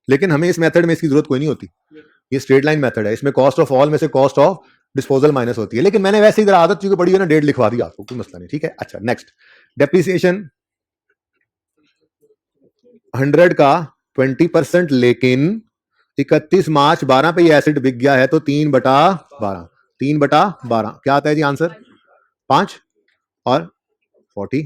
[SPEAKER 1] लेकिन हमें इस मेथड में इसकी जरूरत कोई नहीं होती, ये स्ट्रेट लाइन मेथड है, इसमें कॉस्ट ऑफ ऑल में से कॉस्ट ऑफ डिस्पोजल माइनस होती है। लेकिन मैंने वैसे ही आदत चूंकि बड़ी है ना, डेट लिखवा दी आपको, कोई मसला नहीं, ठीक है। अच्छा नेक्स्ट, डेप्रिसिएशन 100 का 20%, लेकिन 31 मार्च 12 पे ये एसिड बिक गया है, तो 3/12, 3/12 क्या आता है जी आंसर, 5 और 40।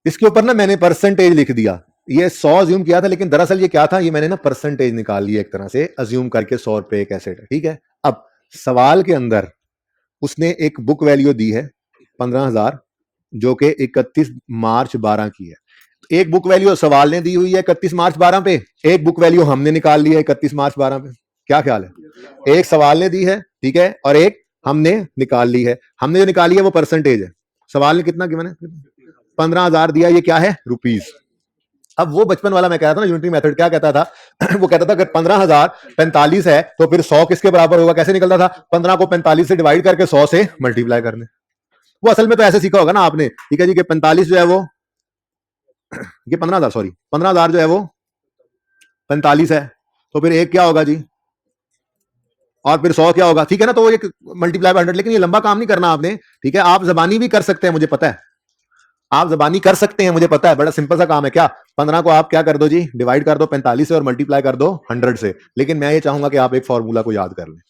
[SPEAKER 1] इसके ऊपर ना मैंने परसेंटेज लिख दिया, ये 100 अज्यूम किया था, लेकिन दरअसल ये क्या था, ये मैंने ना परसेंटेज निकाल लिया एक तरह से, अज्यूम करके 100 रुपए एक एसेट है, ठीक है। अब सवाल के अंदर उसने एक बुक वैल्यू दी है 15,000, जो कि 31 मार्च 12 की है। एक बुक वैल्यू सवाल ने दी हुई है 31 मार्च 12 पे, एक बुक वैल्यू हमने निकाल ली है 31 मार्च 12 पे। क्या ख्याल है, एक सवाल ने दी है, ठीक है, और एक हमने निकाल ली है। हमने जो निकाली है वो परसेंटेज है, सवाल ने कितना गिवन है, 15,000 दिया, ये क्या है, रुपीज। अब वो बचपन वाला मैं कह रहा था ना, यूनिटरी मेथड क्या कहता था वो कहता था अगर 15,045 है तो फिर 100 किसके बराबर होगा, कैसे निकलता था, 15 को 45 से डिवाइड करके 100 से मल्टीप्लाई कर ले। वो असल में तो ऐसे सीखा होगा ना आपने, ठीक है जी, कि 45 जो है वो, ये 15,000, सॉरी 15,000 जो है वो 45 है, तो फिर एक क्या होगा जी, और फिर 100 क्या होगा, ठीक है ना। तो वो एक मल्टीप्लाई बाय 100, लेकिन ये लंबा काम नहीं करना आपने, ठीक है। आप जबानी भी कर सकते हैं, मुझे पता है, आप जबानी कर सकते हैं, मुझे पता है, बड़ा सिंपल सा काम है। क्या, 15 को आप क्या कर दो जी, डिवाइड कर दो 45 से और मल्टीप्लाई कर दो 100 से। लेकिन मैं ये चाहूंगा कि आप एक फॉर्मूला को याद कर लें,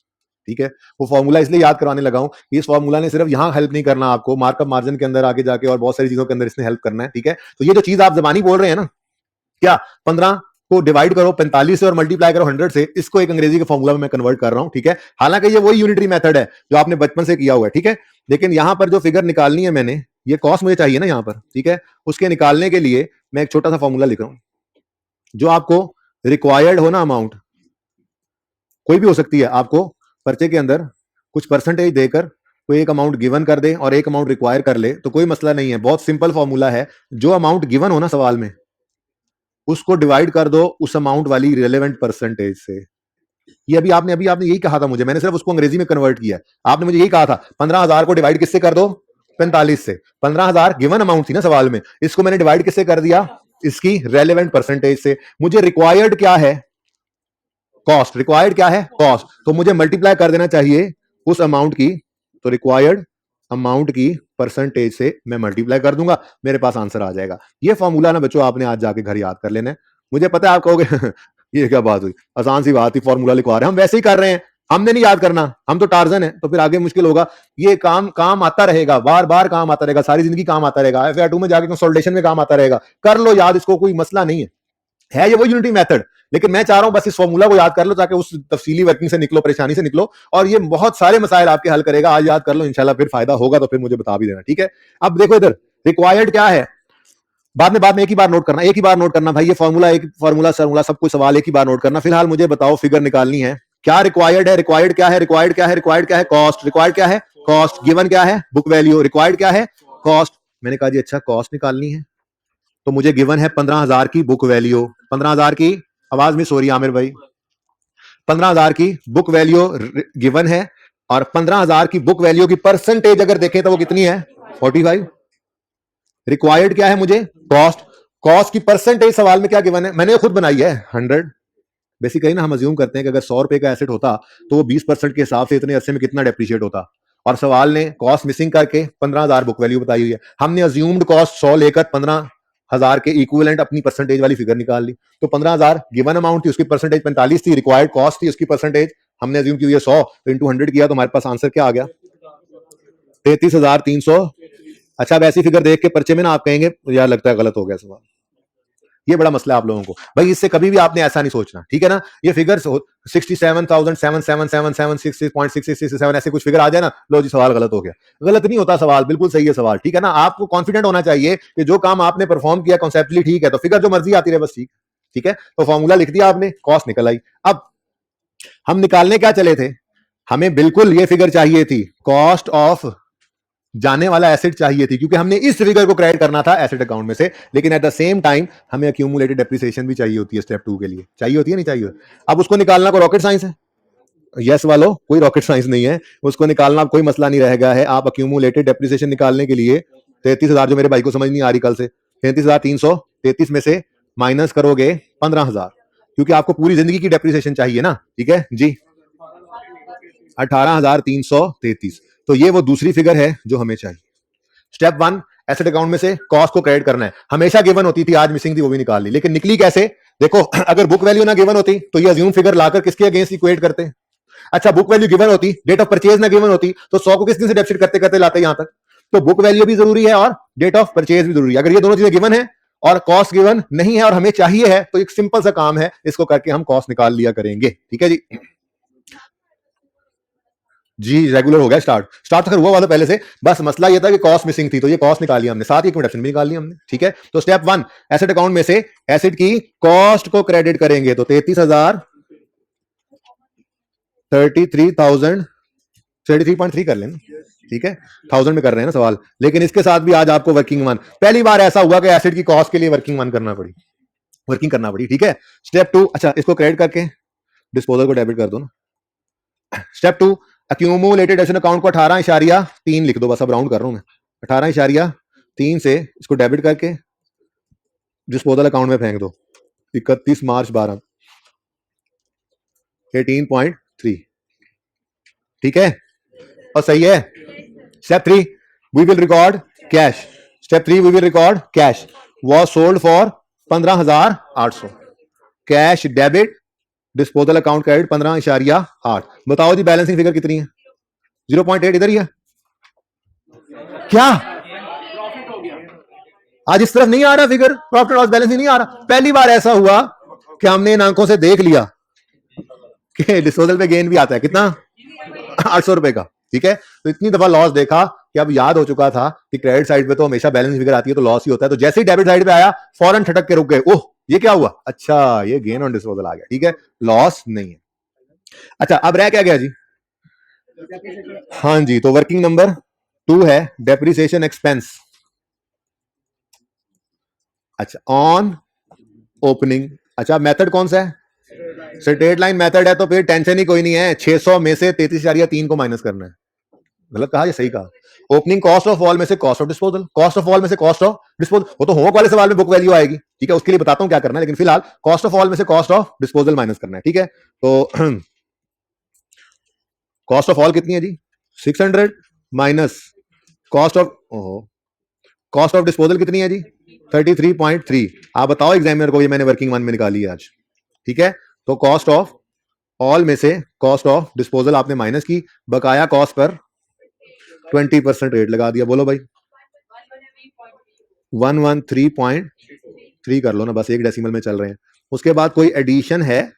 [SPEAKER 1] ठीक है। वो फॉर्मूला इसलिए याद करवाने लगा हूं, इस फॉर्मूला ने सिर्फ यहां हेल्प नहीं करना आपको, मार्कअप मार्जिन के अंदर आगे जाके और बहुत सारी चीजों के अंदर इसने हेल्प करना है, ठीक है। तो ये जो चीज आप जबानी बोल रहे हैं ना, क्या 15 को डिवाइड करो 45 से और मल्टीप्लाई करो 100 से, इसको एक अंग्रेजी के फॉर्मूला में मैं कन्वर्ट कर रहा हूं, ठीक है। हालांकि ये वही यूनिटरी मेथड है जो आपने बचपन से किया हुआ है, ठीक है। लेकिन यहां पर जो फिगर निकालनी है मैंने, ये कॉस्ट मुझे चाहिए ना यहां पर, ठीक है। उसके निकालने के लिए मैं एक छोटा सा फॉर्मूला लिख रहा हूं, जो आपको रिक्वायर्ड हो ना अमाउंट, कोई भी हो सकती है, आपको पर्चे के अंदर कुछ परसेंटेज देकर कोई एक अमाउंट गिवन कर दे और एक अमाउंट रिक्वायर कर ले तो कोई मसला नहीं है, बहुत सिंपल फॉर्मूला है। जो अमाउंट गिवन हो ना सवाल में, उसको डिवाइड कर दो उस अमाउंट वाली रिलेवेंट परसेंटेज से। ये अभी आपने यही कहा था मुझे, मैंने सिर्फ उसको अंग्रेजी में कन्वर्ट किया। आपने मुझे यही कहा था 15,000 को डिवाइड किससे कर दो, 45 से। 15,000 गिवन अमाउंट थी ना सवाल में, इसको मैंने डिवाइड किससे कर दिया, इसकी रेलेवेंट परसेंटेज से। मुझे रिक्वायर्ड क्या है, कॉस्ट। रिक्वायर्ड क्या है, कॉस्ट। तो मुझे मल्टीप्लाई कर देना चाहिए उस अमाउंट की, तो रिक्वायर्ड अमाउंट की परसेंटेज से मैं मल्टीप्लाई कर दूंगा, मेरे पास आंसर आ जाएगा। ये फॉर्मूला ना बच्चों आपने आज जाके घर याद कर लेना है। मुझे पता है आप कहोगे ये क्या बात हुई, आसान सी बात थी, फॉर्मूला लिखवा रहे हैं हम, वैसे ही कर रहे हैं, हमने नहीं याद करना, हम तो टार्जन है, तो फिर आगे मुश्किल होगा। ये काम आता रहेगा, बार बार काम आता रहेगा, सारी जिंदगी काम आता रहेगा, FAR2 में जाके कंसोलिडेशन में काम आता रहेगा। कर लो याद, इसको कोई मसला नहीं है ये वो यूनिटी मेथड। लेकिन मैं चाह रहा हूं बस इस फॉर्मूला को याद कर लो ताकि उस तफसीली वर्किंग से निकलो, परेशानी से निकलो, और ये बहुत सारे मसाइल आपके हल करेगा। आज याद कर लो, इंशाल्लाह फिर फायदा होगा तो फिर मुझे बता भी देना, ठीक है। अब देखो इधर रिक्वायर्ड क्या है, बाद में एक ही बार नोट करना, एक ही बार नोट करना भाई, ये फॉर्मूला एक फॉर्मूला सब कुछ सवाल एक ही बार नोट करना। फिलहाल मुझे बताओ, फिगर निकालनी है, क्या रिक्वायर्ड है, रिक्वायर्ड क्या है, रिक्वायर्ड क्या है, रिक्वायर्ड क्या है, कॉस्ट। रिक्वायर्ड क्या है, कॉस्ट। गिवन क्या है, बुक वैल्यू। रिक्वायर्ड क्या है, कॉस्ट। मैंने कहा जी अच्छा कॉस्ट निकालनी है, तो मुझे गिवन है 15,000 की बुक वैल्यू। 15,000 की, आवाज मिस हो रही है आमिर भाई, 15,000 की बुक वैल्यू गिवन है, और 15,000 की बुक वैल्यू की परसेंटेज अगर देखें तो वो कितनी है, 45। रिक्वायर्ड क्या है मुझे, कॉस्ट। कॉस्ट की परसेंटेज सवाल में क्या गिवन है, मैंने खुद बनाई है 100। बेसिकली ना हम अज्यूम करते हैं कि अगर 100 रुपए का एसेट होता तो वो 20% के हिसाब से इतने अरसे में कितना डेप्रिशिएट होता, और सवाल ने कॉस्ट मिसिंग करके 15,000 बुक वैल्यू बताई हुई है। हमने अज्यूम्ड कॉस्ट 100 लेकर 15,000 के इक्विवेलेंट अपनी परसेंटेज वाली फिगर निकाल ली। तो 15,000 गिवन अमाउंट थी, उसकी परसेंटेज 45 थी, रिक्वायर्ड कॉस्ट थी, उसकी परसेंटेज हमने अज्यूम की हुई है 100, तो इंटू 100 किया तो हमारे पास आंसर क्या आ गया, 33,300। अच्छा, अब ऐसी फिगर देख के पर्चे में ना आप कहेंगे यार लगता है गलत हो गया सवाल। ये बड़ा मसला है आप लोगों को भाई, इससे कभी भी आपने ऐसा नहीं सोचना, ठीक है ना। ये फिगर 67,777,766.6667 ऐसे कुछ फिगर आ जाए ना, लो जी सवाल गलत हो गया। गलत नहीं होता सवाल, बिल्कुल सही है सवाल, ठीक है ना। आपको कॉन्फिडेंट होना चाहिए कि जो काम आपने परफॉर्म किया कॉन्सेप्चुअली ठीक है, तो फिगर जो मर्जी आती रहे बस ठीक, ठीक है। तो फॉर्मूला लिख दिया आपने, कॉस्ट निकल आई। अब हम निकालने क्या चले थे, हमें बिल्कुल ये फिगर चाहिए थी, कॉस्ट ऑफ जाने वाला एसेट चाहिए थी, क्योंकि हमने इस फिगर को क्रेडिट करना था एसेट अकाउंट में से। लेकिन एट द सेम टाइम हमें अक्यूमुलेटेड डेप्रिसिएशन भी चाहिए होती है स्टेप 2 के लिए, चाहिए होती है नहीं चाहिए। अब उसको निकालना कोई रॉकेट साइंस है, यस वालों, कोई रॉकेट साइंस नहीं है, उसको निकालना कोई मसला नहीं रहेगा है। आप अक्यूमुलेटेड डेप्रिसिएशन निकालने के लिए 33,000, जो मेरे भाई को समझ नहीं आ रही कल से, 33,333 में से माइनस करोगे 15,000, क्योंकि आपको पूरी जिंदगी की डेप्रिसिएशन चाहिए ना, ठीक है जी। 18,333, तो ये वो दूसरी फिगर है जो हमें चाहिए। स्टेप 1, एसेट अकाउंट में से कॉस्ट को क्रेडिट करना है। हमेशा गिवन होती थी, आज मिसिंग थी, वो भी निकाल ली। लेकिन निकली कैसे, देखो अगर बुक वैल्यू ना गिवन होती तो ये अज्यूम फिगर लाकर किसके अगेंस्ट इक्वेट करते। अच्छा, बुक वैल्यू गिवन होती, डेट ऑफ परचेज ना गिवन होती, तो 100 को किस दिन से डेबिट करते करते लाते यहां तक। तो बुक वैल्यू भी जरूरी है और डेट ऑफ परचेज भी जरूरी है। अगर ये दोनों चीजें गिवन है और कॉस्ट गिवन नहीं है और हमें चाहिए है, तो एक सिंपल सा काम है, इसको करके हम कॉस्ट निकाल लिया करेंगे, ठीक है जी। जी रेगुलर हो गया, स्टार्ट तो हुआ वाला पहले से, बस मसला ये था कि कॉस्ट मिसिंग थी, तो ये कॉस्ट निकाली हमने, साथ ही एक रिडक्शन भी निकाल लिया हमने, ठीक है। तो स्टेप 1, एसेट अकाउंट में से एसेट की कॉस्ट को क्रेडिट करेंगे, तो 33,000 33,000 33.3 कर लेना, ठीक है, 1000 में कर रहे हैं ना सवाल। लेकिन इसके साथ भी आज आपको वर्किंग वन, पहली बार ऐसा हुआ कि एसेट की कॉस्ट के लिए वर्किंग वन करना पड़ी, वर्किंग करना पड़ी, ठीक है। स्टेप 2, अच्छा इसको क्रेडिट करके डिस्पोजल को डेबिट कर दो ना। स्टेप 2, अक्यूमुलेटेड एसेट अकाउंट को 18.3 लिख दो, बस अब राउंड कर रहा हूं मैं, 18.3 से इसको डेबिट करके डिस्पोजल अकाउंट में फेंक दो। 31 मार्च 12 18.3, ठीक है, और सही है। Step 3, we will record cash. Step 3, we will record cash was sold for 15,800, cash debit, disposal account credit 15.8। बताओ जी बैलेंसिंग फिगर कितनी है, 0.8, इधर ही है क्या, आज इस तरफ नहीं आ रहा फिगर, प्रॉफिट लॉस बैलेंसिंग नहीं आ रहा। पहली बार ऐसा हुआ कि हमने इन आंखों से देख लिया कि डिस्पोजल पे गेन भी आता है, कितना, 800 रुपए का, ठीक है। तो इतनी दफा लॉस देखा कि अब याद हो चुका था कि क्रेडिट साइड पे तो हमेशा बैलेंस फिगर आती है तो लॉस ही होता है। तो जैसे ही डेबिट साइड पे आया फौरन ठटक के रुक गए, ओह ये क्या हुआ, अच्छा ये गेन ऑन डिस्पोजल आ गया, ठीक है, लॉस नहीं है। अच्छा अब रह क्या गया जी, हाँ जी, तो वर्किंग नंबर 2 है डेप्रिसिएशन एक्सपेंस। अच्छा, ऑन ओपनिंग। अच्छा, मेथड कौन सा है? स्ट्रेट लाइन मेथड है, तो फिर टेंशन ही कोई नहीं है। 600 में से 33,3 को माइनस करना है। गलत कहा या सही कहा? ओपनिंग कॉस्ट ऑफ ऑल में से cost of disposal, cost of all में से कॉस्ट ऑफ डिस्पोजल। वो तो होमवर्क वाले सवाल में बुक वैल्यू आएगी, ठीक है, उसके लिए बताता हूं क्या करना है, लेकिन फिलहाल कॉस्ट ऑफ ऑल में से कॉस्ट ऑफ डिस्पोजल माइनस करना है, ठीक है। तो कॉस्ट ऑफ ऑल कितनी है जी? 600 minus cost of, cost of disposal कितनी है जी? 33.3। आप बताओ एग्जामिनर को, ये मैंने वर्किंग वन में निकाली है आज, ठीक है। तो कॉस्ट ऑफ ऑल में से कॉस्ट ऑफ डिस्पोजल आपने माइनस की, बकाया कॉस्ट पर 20% रेट लगा दिया। बोलो भाई, 113.3 कर लो ना, बस एक डेसिमल में चल रहे हैं। उसके बाद कोई एडिशन है?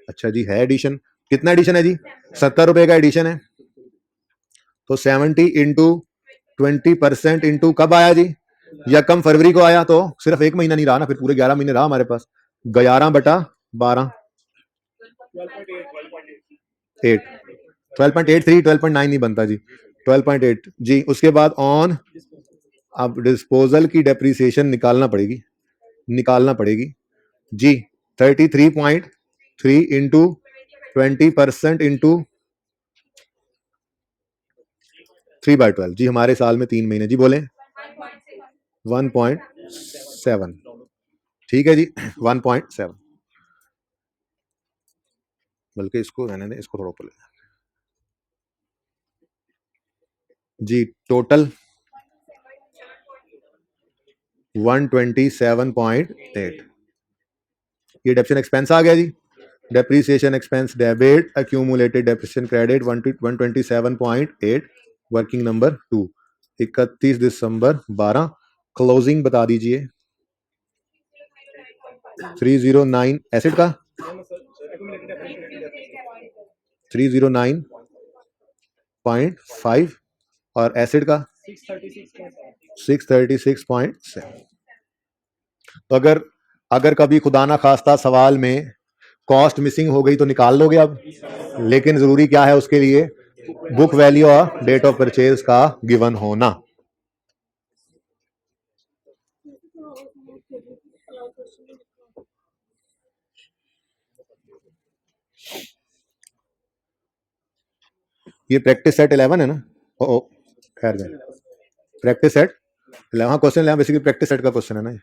[SPEAKER 1] अच्छा जी, है एडिशन। कितना एडिशन है जी? 70 रुपए का एडिशन है। तो 70 इंटू 20% इंटू कब आया जी? या कम फरवरी को आया, तो सिर्फ एक महीना नहीं रहा ना, फिर पूरे 11 महीने रहा हमारे पास। 11/12 8 12.83 12.9 नहीं बनता जी, 12.8 जी। उसके बाद ऑन, अब डिस्पोजल की डेप्रिसिएशन निकालना पड़ेगी जी। 33.3 इंटू 20% इंटू 3/12 जी, हमारे साल में 3 महीने जी। बोले 1.7, ठीक है जी, 1.7। बल्कि इसको रहने दें, इसको थोड़ा ऊपर ले जाएं जी। टोटल 127.8। ये डेप्रिसिएशन एक्सपेंस आ गया जी। Depreciation expense debit, accumulated depreciation credit 127.8, working number 2, 31 दिसंबर 12। क्लोजिंग बता दीजिए। 309 एसिड का, 309.5 और एसिड का 636.7। तो अगर कभी खुदा ना खास्ता सवाल में कॉस्ट मिसिंग हो गई तो निकाल लोगे अब, लेकिन जरूरी क्या है उसके लिए? बुक वैल्यू और डेट ऑफ परचेज का गिवन होना। ये प्रैक्टिस सेट 11 है ना? ओ खैर गए, प्रैक्टिस सेट 11, हाँ क्वेश्चन 11 बेसिकली प्रैक्टिस सेट का क्वेश्चन है ना ये।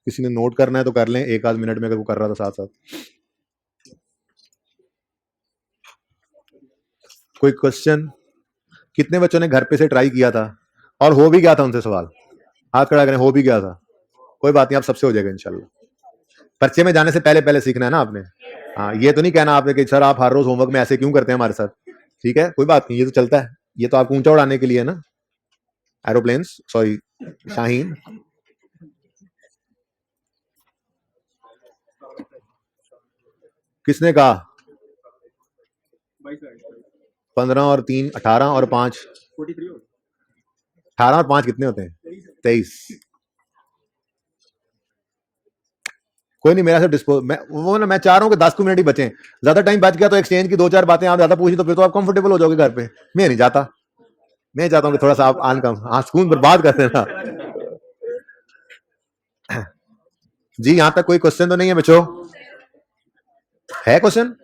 [SPEAKER 1] किसी ने नोट करना है तो कर लें, एक आध मिनट में, अगर वो कर रहा था साथ साथ। कोई क्वेश्चन? कितने बच्चों ने घर पे से ट्राई किया था और हो भी गया था उनसे सवाल? हाथ खड़ा करें, हो भी गया था। कोई बात नहीं, आप सबसे हो जाएगा इंशाल्लाह। पर्चे में जाने से पहले पहले सीखना है ना आपने। हाँ, ये तो नहीं कहना आपने कि सर आप हर रोज होमवर्क में ऐसे क्यों करते हैं हमारे साथ, ठीक है, कोई बात नहीं, ये तो चलता है। ये तो आपको ऊंचा उड़ाने के लिए है ना, एरोप्लेन्स, सॉरी शाहीन। किसने कहा? 15 और 3 18 और 5 18 और 5 कितने होते हैं? 23। कोई नहीं, मेरा से डिस्पोज मैं चाह रहा हूँ कि 10 मिनट ही बचे। ज्यादा टाइम बच गया तो एक्सचेंज की 2-4 बातें आप ज्यादा पूछी तो फिर तो आप कंफर्टेबल हो जाओगे घर पे। मैं नहीं चाहता, मैं चाहता हूँ कि थोड़ा सा आप आन कम, हाँ, सुकून बर्बाद करते हैं ना जी। यहां तक कोई क्वेश्चन तो नहीं है बच्चों? है क्वेश्चन?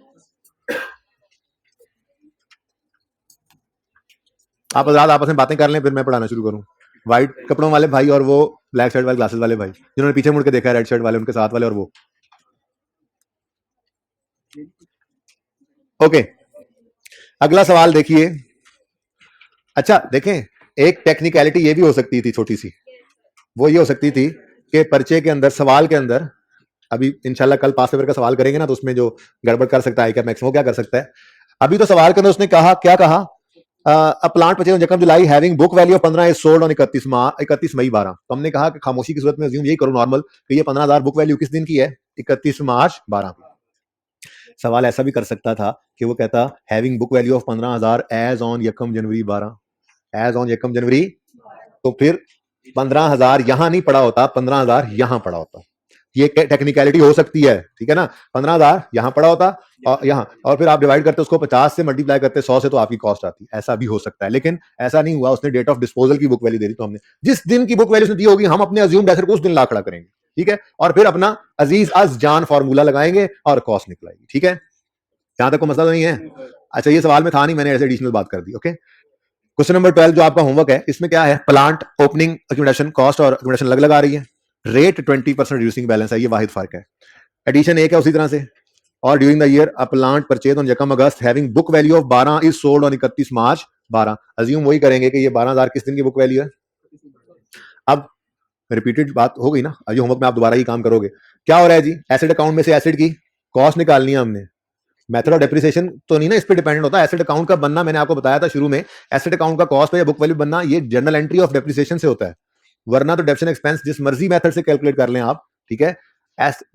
[SPEAKER 1] आप आजाद आपस में बातें कर लें, फिर मैं पढ़ाना शुरू करूं। व्हाइट कपड़ों वाले भाई और वो ब्लैक शर्ट वाले ग्लासेस वाले भाई, जिन्होंने पीछे मुड़ के देखा है, रेड शर्ट वाले, उनके साथ वाले और वो। ओके, अगला सवाल देखिए। अच्छा देखें, एक टेक्निकलिटी ये भी हो सकती थी छोटी सी, वो ये हो सकती थी कि पर्चे के अंदर, सवाल के अंदर, अभी इंशाल्लाह कल पास पेपर का सवाल करेंगे ना, तो उसमें जो गड़बड़ कर सकता है क्या मैक्सिमम क्या कर सकता है। अभी तो सवाल के अंदर उसने कहा, क्या कहा? अ प्लांट परचेज जकम जुलाई having book value of 15 is sold on 31 मई 12। तो हमने कहा कि खामोशी की सूरत में अज्यूम यही करो नॉर्मल कि ये 15,000 बुक वैल्यू किस दिन की है? 31 मार्च 12। सवाल ऐसा भी कर सकता था कि वो कहता having book value of 15,000 as on यकम जनवरी 12, एज ऑन यकम जनवरी। तो फिर 15,000 यहां नहीं पड़ा होता, 15,000 यहां पड़ा होता। ये टेक्निकलिटी हो सकती है, ठीक है ना। 15,000 यहां पड़ा होता और यहां, और फिर आप डिवाइड करते उसको 50 से मल्टीप्लाई करते 100 से, तो आपकी कॉस्ट आती। ऐसा भी हो सकता है, लेकिन ऐसा नहीं हुआ। उसने डेट ऑफ डिस्पोजल की बुक वैल्यू दे दी, तो हमने जिस दिन की बुक वैल्यू दी होगी हम अपने अज्यूम्ड एसेट को उस दिन ला खड़ा करेंगे, ठीक है। और फिर अपना अजीज अज जान फॉर्मूला लगाएंगे और कॉस्ट निकलाएगी, ठीक है। यहां तक को मसला तो नहीं है। अच्छा, ये सवाल में था नहीं, मैंने ऐसे एडिशनल बात कर दी, ओके। क्वेश्चन नंबर 12 जो आपका होमवर्क है, इसमें क्या है, प्लांट ओपनिंग एक्यूमुलेशन कॉस्ट और एक्यूमुलेशन अलग लगा रही है। रेट 20% रिड्यूसिंग बैलेंस है, ये वाहिद फर्क है। एडिशन एक है उसी तरह से। और during the year a plant purchase on यकम अगस्त having book value of 12 is sold on 31 March 12। Assume वही करेंगे कि ये 12,000 किस दिन की बुक वैल्यू है। अब रिपीटेड बात हो गई ना, अभी होमवर्क में आप दोबारा ही काम करोगे। क्या हो रहा है जी, एसेट अकाउंट में से एसेट की कॉस्ट निकालनी है हमने। मेथड ऑफ डेप्रिसिएशन तो नहीं ना इस पे डिपेंडेंट होता। एसेट अकाउंट का बनना मैंने आपको बताया था शुरू में, एसेट अकाउंट का कॉस्ट पे या बुक वैल्यू बनना ये जनरल एंट्री ऑफ डेप्रिसिएशन से होता है। वरना तो डेप्रिसिएशन एक्सपेंस जिस मर्जी मेथड से कैलकुलेट कर लें आप, ठीक है।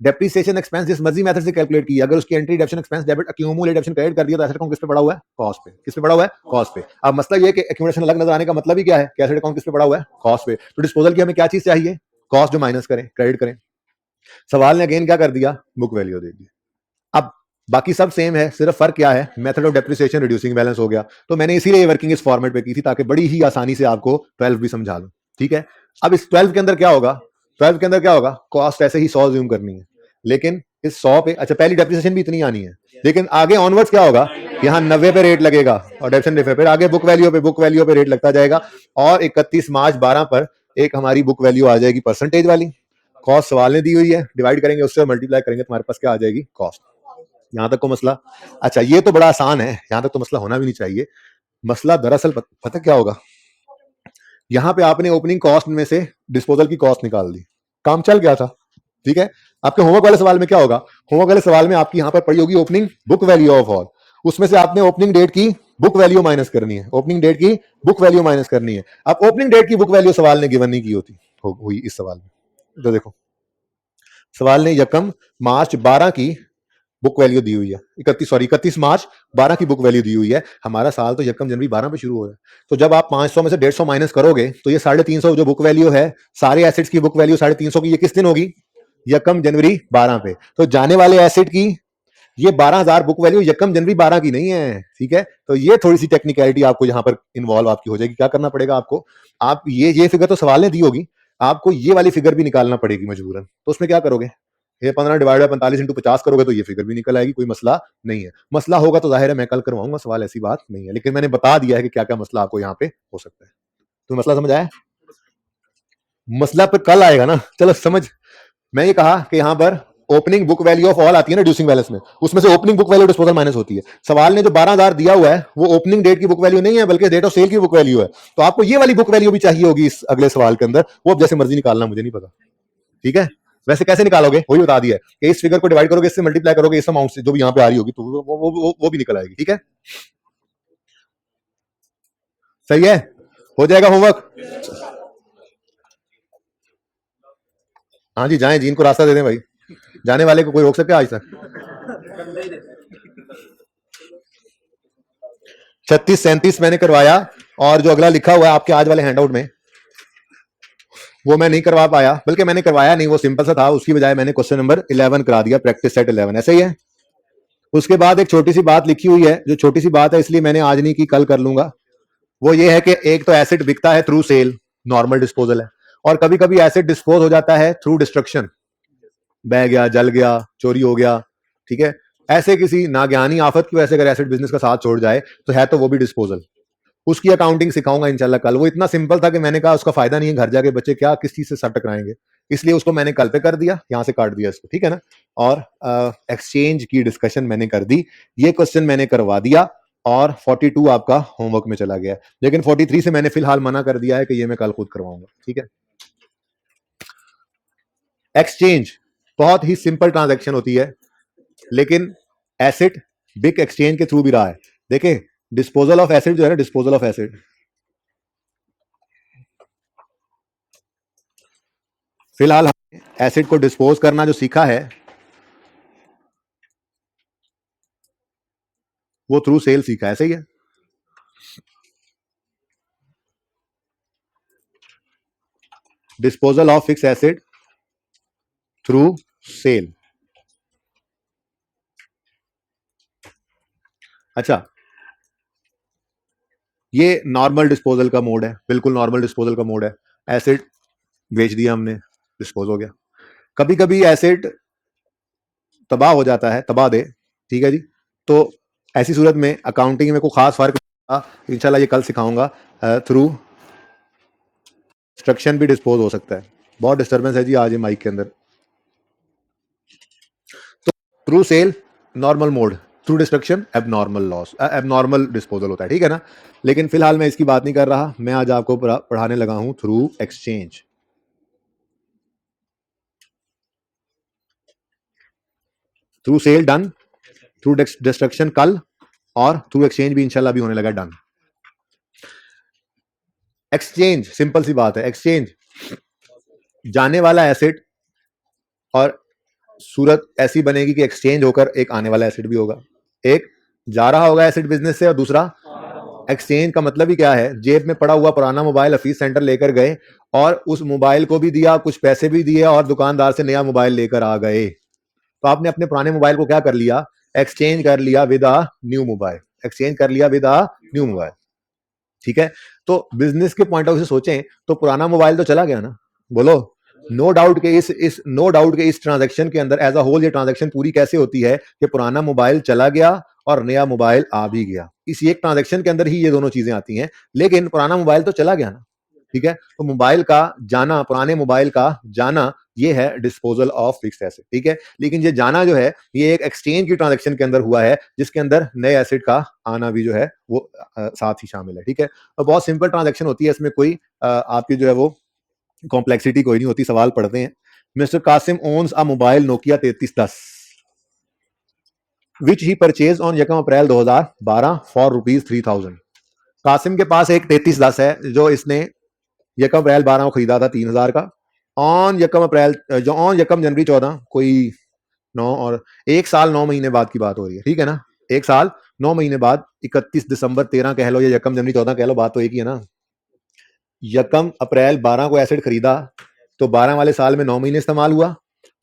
[SPEAKER 1] डेप्रिसिएशन एक्सपेंस जिस मर्जी मेथड से कैलकुलेट की, अगर उसकी entry depreciation expense debit accumulate depreciation credit कर दिया, तो एसेट अकाउंट किस पे पड़ा हुआ है, कॉस्ट पे। किस पे पड़ा हुआ है, कॉस्ट पे। अब मसला ये है कि एक्यूमुलेशन अलग नजर आने का मतलब ही क्या है, कि एसेट अकाउंट किस पे पड़ा हुआ है, कॉस्ट पे। तो डिस्पोजल की हमें क्या चीज चाहिए, कॉस्ट जो माइनस करें, क्रेडिट करें। सवाल ने अगेन क्या कर दिया, बुक वैल्यू दे दी। अब बाकी सब सेम है, सिर्फ फर्क क्या है, method of depreciation reducing balance हो गया। तो मैंने इसीलिए वर्किंग इस फॉर्मेट पे की थी, ताकि बड़ी ही आसानी से आपको 12 भी समझा दूं, ठीक है। अब इस 12 के अंदर क्या होगा, 12 के अंदर क्या होगा, कॉस्ट ऐसे ही 100 ज्यूम करनी है, लेकिन इस 100 पे, अच्छा पहली डेप्रिसिएशन भी इतनी आनी है, लेकिन आगे ऑनवर्ड्स क्या होगा, यहाँ 90 पे रेट लगेगा और डेप्रिसिएशन पे आगे बुक वैल्यू पे रेट लगता जाएगा। और 31 मार्च 12 पर एक हमारी बुक वैल्यू आ जाएगी परसेंटेज वाली। कॉस्ट सवाल ने दी हुई है, डिवाइड करेंगे उससे, मल्टीप्लाई करेंगे, तुम्हारे पास क्या आ जाएगी, कॉस्ट। यहां तक को मसला, अच्छा ये तो बड़ा आसान है, यहां तक तो मसला होना भी नहीं चाहिए। मसला दरअसल पता क्या होगा, यहां पे आपने ओपनिंग कॉस्ट में से डिस्पोजल की कॉस्ट निकाल दी, काम चल गया था, ठीक है। आपके होमवर्क वाले सवाल में क्या होगा, होमवर्क वाले सवाल में आपकी यहां पर पड़ी होगी opening book value of all, उसमें से आपने ओपनिंग डेट की बुक वैल्यू माइनस करनी है, ओपनिंग डेट की बुक वैल्यू माइनस करनी है। अब ओपनिंग डेट की बुक वैल्यू सवाल ने गिवन नहीं की होती, हुई इस सवाल में। तो देखो सवाल ने यकम मार्च 12 की बुक वैल्यू दी हुई है, 31 मार्च 12 की बुक वैल्यू दी हुई है। हमारा साल तो यकम जनवरी 12 पे शुरू हो रहा है। तो जब आप 500 में से 150 माइनस करोगे, तो ये 350 जो बुक वैल्यू है, सारे एसेट्स की बुक वैल्यू 350 की, ये किस दिन होगी, यकम जनवरी 12 पे। तो जाने वाले एसेट की ये 12,000 बुक वैल्यू यकम जनवरी 12 की नहीं है, ठीक है। तो ये थोड़ी सी टेक्निकलिटी आपको यहाँ पर इन्वॉल्व आपकी हो जाएगी। क्या करना पड़ेगा आपको, आप ये फिगर तो सवाल ने दी होगी, आपको ये वाली फिगर भी निकालना पड़ेगी मजबूरन। तो उसमें क्या करोगे, ये 15 डिवाइड बाय 45 इंटू 50 करोगे, तो ये फिगर भी निकल आएगी, कोई मसला नहीं है। मसला होगा तो जाहिर है मैं कल करवाऊंगा सवाल, ऐसी बात नहीं है, लेकिन मैंने बता दिया है कि क्या क्या मसला आपको यहाँ पे हो सकता है। तो मसला समझ आया, मसला पर कल आएगा ना, चलो समझ। मैं ये कहा कि यहाँ पर opening book value of all आती है ना रिड्यूसिंग बैलेंस में, उसमें से opening book value disposal minus होती है। सवाल ने जो 12,000 दिया हुआ है वो ओपनिंग डेट की बुक वैल्यू नहीं है, बल्कि डेट ऑफ सेल की बुक वैल्यू है। तो आपको ये वाली बुक वैल्यू भी चाहिए होगी इस अगले सवाल के अंदर, वो अब जैसे मर्जी निकालना, मुझे नहीं पता, ठीक है। वैसे कैसे निकालोगे वही बता दिया है कि इस फिगर को डिवाइड करोगे, इससे मल्टीप्लाई करोगे, इस अमाउंट से जो भी यहाँ पे आ रही होगी, तो वो भी निकल आएगी, ठीक है। सही है, हो जाएगा होमवर्क। हाँ जी जाएं जी, इनको रास्ता दे दें भाई, जाने वाले को कोई रोक सकता है आज तक। 36-37 मैंने करवाया, और जो अगला लिखा हुआ है आपके आज वाले हैंडआउट में, वो मैं नहीं करवा पाया, बल्कि मैंने करवाया नहीं, वो सिंपल सा था, उसकी बजाय मैंने क्वेश्चन नंबर 11 करा दिया, प्रैक्टिस सेट 11, ऐसे ही है। उसके बाद एक छोटी सी बात लिखी हुई है, जो छोटी सी बात है इसलिए मैंने आज नहीं की, कल कर लूंगा। वो ये है कि एक तो एसेट बिकता है थ्रू सेल, नॉर्मल डिस्पोजल है, और कभी कभी एसेट डिस्पोज हो जाता है थ्रू डिस्ट्रक्शन, बह गया, जल गया, चोरी हो गया, ठीक है। ऐसे किसी नाज्ञानी आफत की वजह से अगर एसेट बिजनेस का साथ छोड़ जाए, तो है तो वो भी डिस्पोजल। उसकी अकाउंटिंग सिखाऊंगा इंशाल्लाह कल। वो इतना सिंपल था कि मैंने कहा उसका फायदा नहीं है, घर जाके बच्चे क्या किस चीज से सर टकराएंगे, इसलिए उसको मैंने कल पे कर दिया, यहां से काट दिया इसको, ठीक है ना। और एक्सचेंज की डिस्कशन मैंने कर दी, ये क्वेश्चन मैंने करवा दिया, और 42 आपका होमवर्क में चला गया, लेकिन 43 से मैंने फिलहाल मना कर दिया है कि ये मैं कल खुद करवाऊंगा, ठीक है। एक्सचेंज बहुत ही सिंपल ट्रांजैक्शन होती है, लेकिन एसेट बिग एक्सचेंज के थ्रू भी रहा है। देखें डिस्पोजल ऑफ एसेट जो है ना, डिस्पोजल ऑफ एसेट, फिलहाल एसिड को डिस्पोज करना जो सीखा है वो थ्रू सेल सीखा है, सही है। Disposal of fixed asset through sale. अच्छा, ये नॉर्मल डिस्पोजल का मोड है, बिल्कुल नॉर्मल डिस्पोजल का मोड है। एसिड बेच दिया हमने, डिस्पोज हो गया। कभी कभी एसिड तबाह हो जाता है, तबाह दे, ठीक है जी। तो ऐसी सूरत में अकाउंटिंग में कोई खास फर्क इंशाल्लाह ये कल सिखाऊंगा। थ्रू डिस्ट्रक्शन भी डिस्पोज हो सकता है। बहुत डिस्टर्बेंस है जी आज ये माइक के अंदर। तो through sale normal mode, through destruction abnormal loss, abnormal disposal होता है, ठीक है ना। लेकिन फिलहाल मैं इसकी बात नहीं कर रहा, मैं आज आपको पढ़ाने लगा हूं through exchange. Through sale done, through destruction कल, और थ्रू एक्सचेंज भी इंशाल्लाह भी होने लगा डन। एक्सचेंज सिंपल सी बात है। एक्सचेंज जाने वाला एसिड, और सूरत ऐसी बनेगी कि एक्सचेंज होकर एक आने वाला एसिड भी होगा। एक जा रहा होगा एसिड बिजनेस से, और दूसरा एक्सचेंज का मतलब ही क्या है, जेब में पड़ा हुआ पुराना मोबाइल हफीज सेंटर लेकर गए और उस मोबाइल को भी दिया, कुछ पैसे भी दिए, और दुकानदार से नया मोबाइल लेकर आ गए। तो आपने अपने पुराने मोबाइल को क्या कर लिया, एक्सचेंज कर लिया with a new mobile, exchange कर लिया विद अ न्यू मोबाइल, ठीक है। तो बिजनेस के पॉइंट ऑफ व्यू से सोचें तो पुराना मोबाइल तो चला गया ना, बोलो। नो डाउट के इस ट्रांजैक्शन के अंदर एज अ होल ये ट्रांजैक्शन पूरी कैसे होती है कि पुराना मोबाइल चला गया और नया मोबाइल आ भी गया। इस एक ट्रांजैक्शन के अंदर ही ये दोनों चीजें आती हैं। लेकिन पुराना मोबाइल तो चला गया ना, ठीक है। तो मोबाइल का जाना, पुराने मोबाइल का जाना, ये है डिस्पोजल ऑफ फिक्स्ड एसेट, ठीक है। लेकिन ये जाना जो है, ये एक एक्सचेंज की ट्रांजैक्शन के अंदर हुआ है, जिसके अंदर नए एसेट का आना भी जो है वो साथ ही शामिल है, ठीक है। और बहुत सिंपल ट्रांजैक्शन होती है, इसमें कोई आपकी जो है वो कॉम्प्लेक्सिटी कोई नहीं होती। सवाल पढ़ते हैं। Mister Qasim owns a mobile Nokia 3310 which he purchase on यकम अप्रैल 2012 फॉर ₹3000। कासिम के पास एक 3310 है जो इसने यकम अप्रैल 12 को खरीदा था 3000 का। ऑन यकम जनवरी 14, कोई 9 और 1 साल 9 महीने बाद की बात हो रही है, ठीक है ना। 1 साल 9 महीने बाद 31 दिसंबर 13 कह लो या यकम जनवरी 14 कह लो, बात तो एक ही है ना। यकम अप्रैल 12 को एसिड खरीदा तो 12 वाले साल में 9 महीने इस्तेमाल हुआ,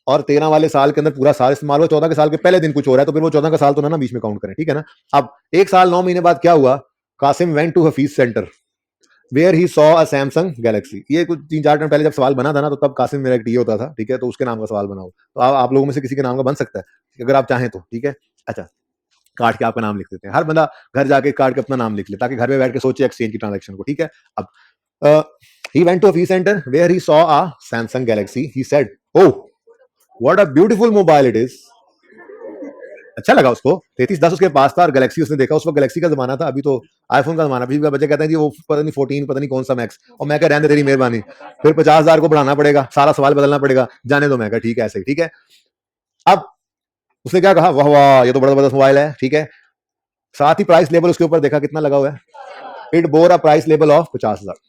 [SPEAKER 1] और 13 वाले साल के अंदर पूरा साल इस्तेमाल हुआ। 14 के साल के पहले दिन कुछ हो रहा है तो फिर वो 14 का साल तो ना बीच में काउंट करें, ठीक है ना। अब 1 साल 9 महीने बाद क्या हुआ, Qasim went to Hafeez centre where he saw a Samsung Galaxy. ये कुछ 3-4 दिन पहले जब सवाल बना था ना, तो तब कासिम मेरा एक टी होता था, ठीक है। तो उसके नाम का सवाल बनाओ, तो आप लोगों में से किसी के नाम का बन सकता है अगर आप चाहें तो, ठीक है। अच्छा, काट के आपका नाम लिख देते हैं। हर बंदा घर जाके काट के अपना नाम लिख ले, ताकि घर में बैठ के सोचे एक्सचेंज की ट्रांजेक्शन को, ठीक है। अब he went to a fee center where he saw a Samsung Galaxy. He said, "Oh, what a beautiful mobile it is." अच्छा लगा उसको। 3310 उसके पास था और गैलेक्सी उसने देखा। उस वक्त गैलेक्सी का जमाना था, अभी तो आईफोन का जमाना। अभी बच्चे कहते हैं जी वो पता नहीं 14, पता नहीं कौन सा मैक्स, और मैं कह रहने तेरी मेहरबानी, फिर 50,000 को बढ़ाना पड़ेगा, सारा सवाल बदलना पड़ेगा, जाने दो। मैं कहा ठीक है, ऐसे ही ठीक है। अब उसने क्या कहा, वाह वाह ये तो बड़ा जबरदस्त मोबाइल है, ठीक है। साथ ही प्राइस लेवल उसके ऊपर देखा कितना लगा हुआ है, it bore a price level of 50,000।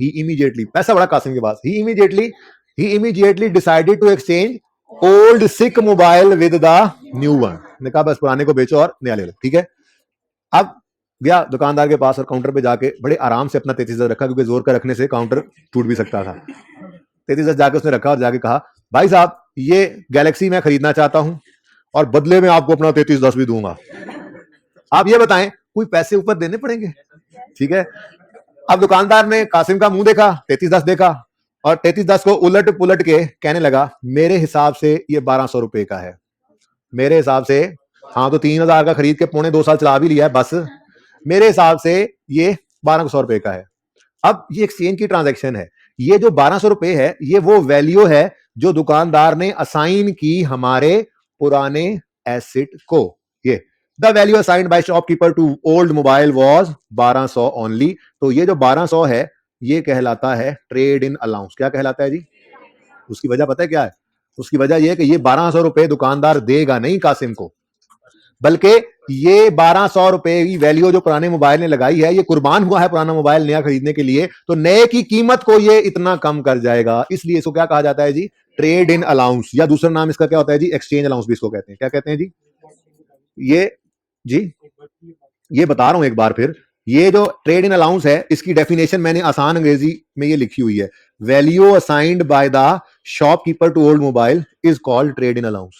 [SPEAKER 1] He immediately, पैसा बड़ा कासिम के पास, he immediately decided to exchange old sick mobile with the new one। ने कहा बस पुराने को बेचो और नया ले लो, ठीक है। अब गया दुकानदार के पास और काउंटर पे जाके बड़े आराम से अपना 33,000 रखा, क्योंकि जोर का रखने से काउंटर टूट भी सकता था। 33,000 जाके उसने रखा और जाके कहा, भाई साहब ये गैलेक्सी मैं खरीदना चाहता हूं और बदले में आपको अपना 3310 भी दूंगा। आप ये बताएं कोई पैसे ऊपर देने पड़ेंगे, ठीक है। अब दुकानदार ने कासिम का मुंह देखा, 3310 देखा, और 3310 को उलट पुलट के कहने लगा, मेरे हिसाब से ये 1200 रुपए का है, मेरे हिसाब से। हाँ तो 3,000 का खरीद के 2.25 साल चला भी लिया है, बस मेरे हिसाब से ये 1200 रुपए का है। अब ये एक्सचेंज की ट्रांजैक्शन है। ये जो 1200 रुपए है, ये वो वैल्यू है जो दुकानदार ने असाइन की हमारे पुराने एसेट को। ये the value assigned by shopkeeper to old mobile was 1200 only. तो ये जो 1200 है, ये कहलाता है ट्रेड इन अलाउंस। क्या कहलाता है जी? उसकी वजह पता है क्या है? उसकी वजह यह है कि ये 1200 रुपए दुकानदार देगा नहीं कासिम को, बल्कि ये 1200 रुपए की वैल्यू जो पुराने मोबाइल ने लगाई है, ये कुर्बान हुआ है पुराना मोबाइल नया खरीदने के लिए, तो नए की कीमत को ये इतना कम कर जाएगा। इसलिए इसको क्या कहा जाता है जी? ट्रेड इन अलाउंस, या दूसरा नाम इसका क्या होता है जी? एक्सचेंज अलाउंस भी इसको कहते हैं। क्या कहते हैं जी? ये जी ये बता रहा हूं एक बार फिर, ये जो ट्रेड इन अलाउंस है, इसकी डेफिनेशन मैंने आसान अंग्रेजी में ये लिखी हुई है, value assigned by the shopkeeper to old mobile is called trade in allowance.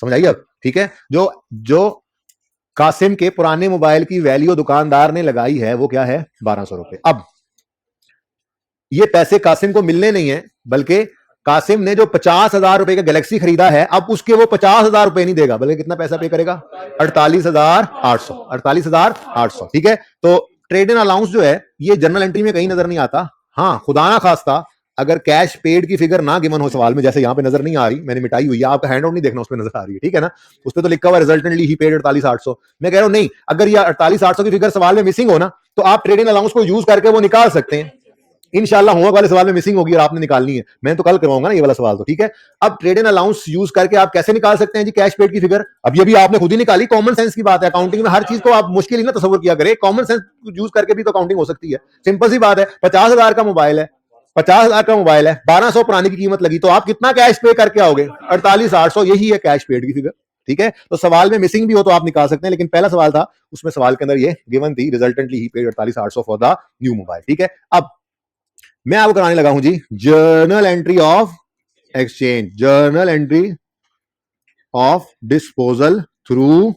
[SPEAKER 1] समझ आइए अब, ठीक है। जो जो कासिम के पुराने मोबाइल की वैल्यू दुकानदार ने लगाई है वो क्या है, 1200 रुपए। अब ये पैसे कासिम को मिलने नहीं है, बल्कि कासिम ने जो 50,000 रुपए का गैलेक्सी खरीदा है, अब उसके वो 50,000 रुपए नहीं देगा, बल्कि कितना पैसा पे करेगा, 48,800। 48,800, ठीक है। तो ट्रेड इन अलाउंस जो है ये जर्नल एंट्री में कहीं नजर नहीं आता। हाँ, खुदा ना खास्ता अगर कैश पेड की फिगर ना गिवन हो सवाल में, जैसे यहां पे नजर नहीं आ रही, मैंने मिटाई हुई है, आपका हैंड आउट नहीं देखना, उसमें नजर आ रही है, ठीक है ना। उस पर तो लिखा हुआ रिजल्टेंटली ही पेड 48,800। मैं कह रहा हूं नहीं, अगर ये 48,800 की फिगर सवाल में मिसिंग हो ना, तो आप ट्रेड इन अलाउंस को यूज करके वो निकाल सकते हैं। इंशाल्लाह होमवर्क वाले सवाल में मिसिंग होगी और आपने निकालनी है, मैं तो कल करवाऊंगा ना ये वाला सवाल, तो ठीक है। अब ट्रेड इन अलाउंस यूज करके आप कैसे निकाल सकते हैं जी कैश पेड की फिगर, अब ये भी आपने खुद ही निकाली, कॉमन सेंस की बात है। अकाउंटिंग में हर चीज को आप मुश्किल ही ना तस्वर किया करें, कॉमन सेंस यूज करके भी तो अकाउंटिंग हो सकती है, सिंपल सी बात है। 50,000 का मोबाइल है, 50,000 का मोबाइल है, 1200 पुराने की कीमत लगी, तो आप कितना कैश पे करके आओगे, 48,800, यही है कैश पेड की फिगर, ठीक है। तो सवाल में मिसिंग भी हो तो आप निकाल सकते हैं, लेकिन पहला सवाल था उसमें सवाल के अंदर ये गिवन थी, रिजल्टेंटली ही paid 48,800 for the new mobile, ठीक है। अब मैं आपको कराने लगा हूं जी journal entry of exchange, journal entry of disposal through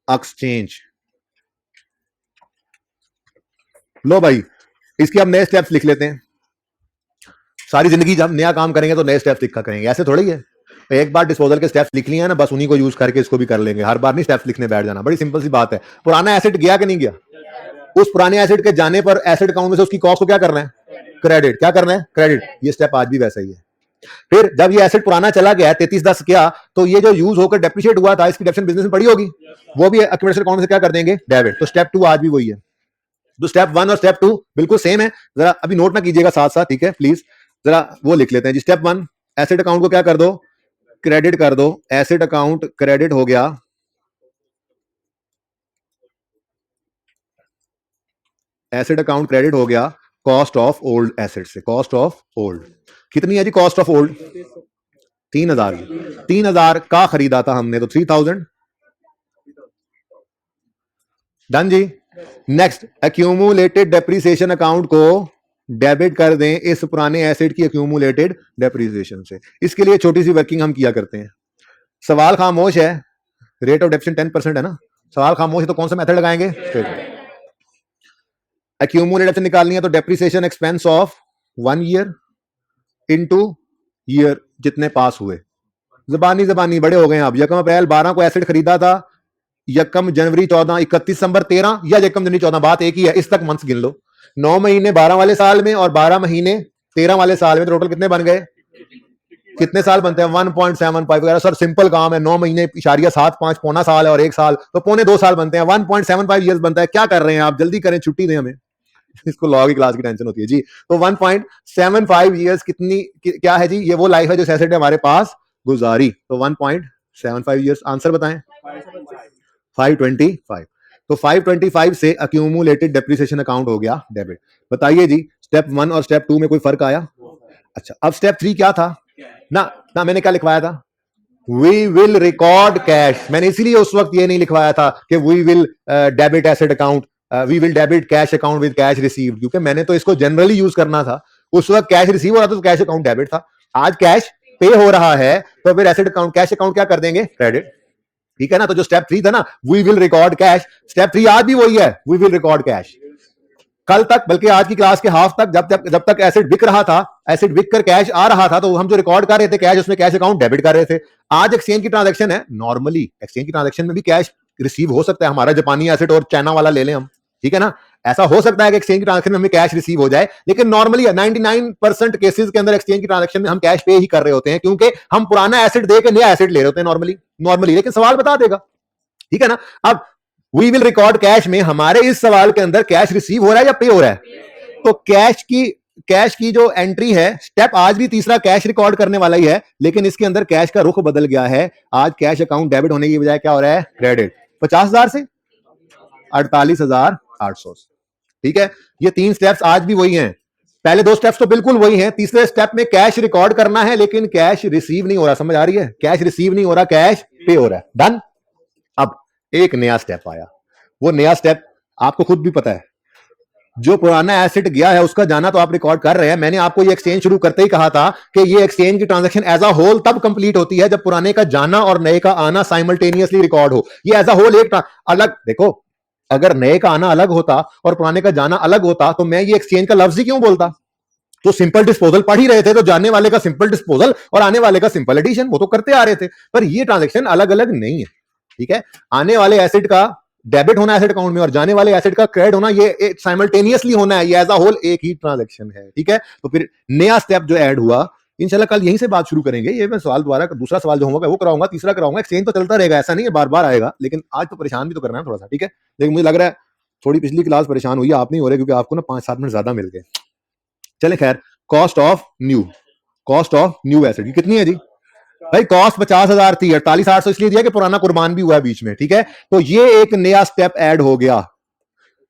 [SPEAKER 1] exchange. लो भाई, इसके अब नए स्टेप्स लिख लेते हैं। सारी जिंदगी जब नया काम करेंगे तो नए स्टेप्स लिखा करेंगे, ऐसे थोड़ी है। एक बार डिस्पोजल के स्टेप्स लिख लिए हैं ना, बस उन्हीं को यूज करके इसको भी कर लेंगे, हर बार नहीं स्टेप्स लिखने बैठ जाना, बड़ी सिंपल सी बात है। पुराना एसेट गया कि नहीं गया, उस पुराने एसेट के जाने पर एसेट अकाउंट में से उसकी कॉस्ट को क्या करना है, क्रेडिट। क्या करना है, क्रेडिट। ये स्टेप आज भी वैसा ही है। फिर जब ये एसेट पुराना चला गया 3310 क्या, तो ये जो यूज होकर डेप्रिशिएट हुआ था, इसकी डेप्रिसिएशन बिजनेस में पड़ी होगी, वो भी एक्यूमुलेशन अकाउंट से क्या कर देंगे, डेबिट। तो स्टेप 2 आज भी वही है। तो स्टेप 1 और स्टेप 2 बिल्कुल सेम है, जरा अभी नोट ना कीजिएगा साथ साथ, ठीक है प्लीज, जरा वो लिख लेते हैं जी। स्टेप 1, एसेट अकाउंट को क्या कर दो, क्रेडिट कर दो। एसेट अकाउंट क्रेडिट हो गया, एसेट अकाउंट क्रेडिट हो गया कॉस्ट ऑफ ओल्ड एसेट से। कॉस्ट ऑफ ओल्ड कितनी है जी, कॉस्ट ऑफ ओल्ड 3,000 की। 3,000 का खरीदा था हमने, तो 3,000 डन जी। नेक्स्ट, एक्यूमुलेटेड डेप्रिसिएशन अकाउंट को डेबिट कर दें इस पुराने एसेट की एक्यूमुलेटेड डेप्रिसिएशन से। इसके लिए छोटी सी वर्किंग हम किया करते हैं। सवाल खामोश है, रेट ऑफ डेप्रिसिएशन 10% है ना, सवाल खामोश है, तो कौन सा मेथड लगाएंगे, एक्यूमुलेटेड निकालनी है तो depreciation expense of 1 year into year जितने पास हुए। जबानी बड़े हो गए हैं अब। यकम अप्रैल 12 को एसेट खरीदा था, यकम जनवरी 14, 31 दिसंबर 13 या यकम जनवरी 14, बात एक ही है, इस तक मंथ्स गिन लो। 9 महीने 12 वाले साल में और 12 महीने 13 वाले साल में, टोटल कितने बन गए, कितने साल बनते हैं, 1.75 वगैरह। सर सिंपल काम है, 9 महीने इशारिया 7.5 पौना साल है और 1 साल, तो पौने 2 साल बनते हैं, 1.75 ईयर्स बनता है। क्या कर रहे हैं आप, जल्दी करें, छुट्टी दें हमें, इसको लॉ की क्लास की टेंशन होती है जी। तो 1.75 ईयर्स कितनी क्या है जी, ये वो लाइफ है जो एसेट ने हमारे पास गुजारी। तो 1.75 ईयर्स, आंसर बताएं, 525। तो 525 से अक्यूमुलेटेड डेप्रिसिएशन अकाउंट हो गया डेबिट। बताइए जी, स्टेप 1 और स्टेप 2 में कोई फर्क आया? अच्छा, अब स्टेप 3 क्या था ना मैंने क्या लिखवाया था, वी विल रिकॉर्ड कैश। मैंने इसीलिए उस वक्त ये नहीं लिखवाया था कि we will debit asset account, we will debit cash account with cash received, क्योंकि मैंने तो इसको जनरली यूज करना था। उस वक्त कैश रिसीव हो रहा था तो कैश अकाउंट डेबिट था, आज कैश पे हो रहा है तो फिर एसेट अकाउंट कैश अकाउंट क्या कर देंगे, क्रेडिट, ठीक है ना। तो जो स्टेप 3 था ना, we will record cash, step 3 आज भी वही है, वी विल रिकॉर्ड कैश। कल तक, बल्कि आज की क्लास के हाफ तक, जब तक एसेट बिक रहा था, एसेट बिक कर कैश आ रहा था, तो हम जो रिकॉर्ड कर रहे थे कैश, उसमें कैश अकाउंट डेबिट कर रहे थे। आज एक्सचेंज की ट्रांजैक्शन है, नॉर्मली एक्सचेंज की ट्रांजैक्शन में भी कैश रिसीव हो सकता है, हमारा जापानी एसेट और चाइना वाला ले लें हम, ठीक है ना। ऐसा हो सकता है कि एक्सचेंज की ट्रांजैक्शन में हमें कैश रिसीव हो जाए, लेकिन नॉर्मली 99% केसेस के अंदर एक्सचेंज की ट्रांजैक्शन में हम कैश पे ही कर रहे होते हैं, क्योंकि हम पुराना एसेट दे के नया एसेट ले रहे होते हैं नॉर्मली। लेकिन सवाल बता देगा, ठीक है ना। अब वी विल रिकॉर्ड कैश में हमारे इस सवाल के अंदर कैश रिसीव हो रहा है या पे हो रहा है, तो कैश की जो एंट्री है, स्टेप आज भी तीसरा कैश रिकॉर्ड करने वाला ही है, लेकिन इसके अंदर कैश का रुख बदल गया है। आज कैश अकाउंट डेबिट होने की बजाय क्या हो रहा है, क्रेडिट। 50,000 से 48,800, ठीक है। ये 3 स्टेप्स आज भी वही हैं, पहले 2 स्टेप्स तो बिल्कुल वही हैं। तीसरे स्टेप में कैश रिकॉर्ड करना है, लेकिन कैश रिसीव नहीं हो रहा, समझ आ रही है, कैश रिसीव नहीं हो रहा, कैश पे हो रहा है, डन। अब एक नया स्टेप आया, वो नया स्टेप आपको खुद भी पता है, जो पुराना एसेट गया है उसका जाना तो आप रिकॉर्ड कर रहे हैं। मैंने आपको ये एक्सचेंज शुरू करते ही कहा था कि ये एक्सचेंज की ट्रांजैक्शन एज अ होल तब कंप्लीट होती है जब पुराने का जाना और नए का आना साइमल्टेनियसली रिकॉर्ड हो। ये एज अ होल एक अलग, देखो अगर नए का आना अलग होता और पुराने का जाना अलग होता तो मैं ये एक्सचेंज का लफ्ज ही क्यों बोलता। तो सिंपल डिस्पोजल पढ़ ही रहे थे, तो जाने वाले का सिंपल डिस्पोजल और आने वाले का सिंपल एडिशन, वो तो करते आ रहे थे। पर ये ट्रांजैक्शन अलग अलग नहीं है, ठीक है। आने वाले एसेट का डेबिट होना एसेट अकाउंट में और जाने वाले एसेट का क्रेडिट होना, ये साइमल्टेनियसली होना है, ये एज अ होल एक ही ट्रांजैक्शन है, ठीक है। तो फिर नया स्टेप जो ऐड हुआ, इंशाल्लाह कल यहीं से बात शुरू करेंगे। ये मैं सवाल दोबारा, दूसरा सवाल जो होगा वो कराऊंगा, तीसरा कराऊंगा। एक्सचेंज तो चलता रहेगा, ऐसा नहीं है बार बार आएगा, लेकिन आज तो परेशान भी तो करना है थोड़ा सा, ठीक है। लेकिन मुझे लग रहा है थोड़ी पिछली क्लास परेशान हुई है, आप नहीं हो रहे क्योंकि आपको ना 5-7 मिनट ज्यादा मिल गए। चले खैर, कॉस्ट ऑफ न्यू एसेट कितनी है जी भाई? कॉस्ट 50,000 थी, 48,800 इसलिए दिया कि पुराना कुर्बान भी हुआ है बीच में, ठीक है। तो ये एक नया स्टेप ऐड हो गया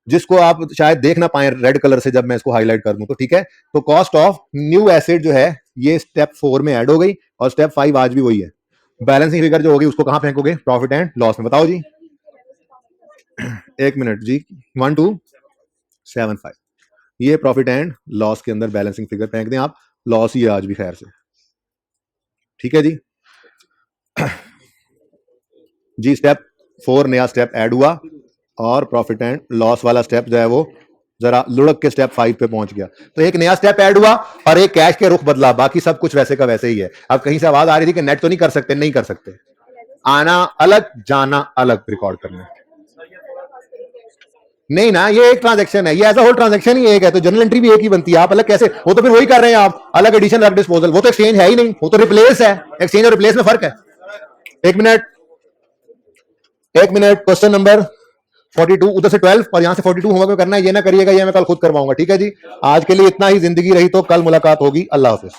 [SPEAKER 1] जिसको आप शायद देख ना पाए रेड कलर से जब मैं इसको हाईलाइट कर दूं, तो ठीक है। तो कॉस्ट ऑफ न्यू एसेट जो है ये स्टेप 4 में ऐड हो गई और स्टेप 5 आज भी वही है। बैलेंसिंग फिगर जो होगी उसको कहां फेंकोगे? प्रॉफिट एंड लॉस में। बताओ जी। एक मिनट जी, 1275 ये प्रॉफिट एंड लॉस के अंदर बैलेंसिंग फिगर फेंक दें आप। लॉस ही है आज भी खैर से, ठीक है जी। जी स्टेप 4 नया स्टेप ऐड हुआ और प्रॉफिट एंड लॉस वाला स्टेप जो है वो जरा लुढ़क के स्टेप 5 पे पहुंच गया। तो एक नया स्टेप ऐड हुआ और एक कैश के रुख बदला, बाकी सब कुछ वैसे का वैसे ही है। अब कहीं से आवाज आ रही थी कि नेट तो नहीं कर सकते, नहीं कर सकते, आना अलग जाना अलग रिकॉर्ड करना नहीं ना। ये एक ट्रांजैक्शन है, ये एज अ होल ट्रांजैक्शन ही एक है, तो जनरल एंट्री भी एक ही बनती है। आप अलग कैसे? वो तो फिर वही कर रहे हैं आप, अलग एडिशन अलग डिस्पोजल। वो तो एक्सचेंज है ही नहीं, वो तो रिप्लेस है। एक्सचेंज और रिप्लेस में फर्क है। एक मिनट, क्वेश्चन नंबर 42 उधर से 12 और यहां से 42 होमवर्क में करना है। ये ना करिएगा, ये मैं कल खुद करवाऊंगा, ठीक है जी। आज के लिए इतना ही। जिंदगी रही तो कल मुलाकात होगी। अल्लाह हाफिज।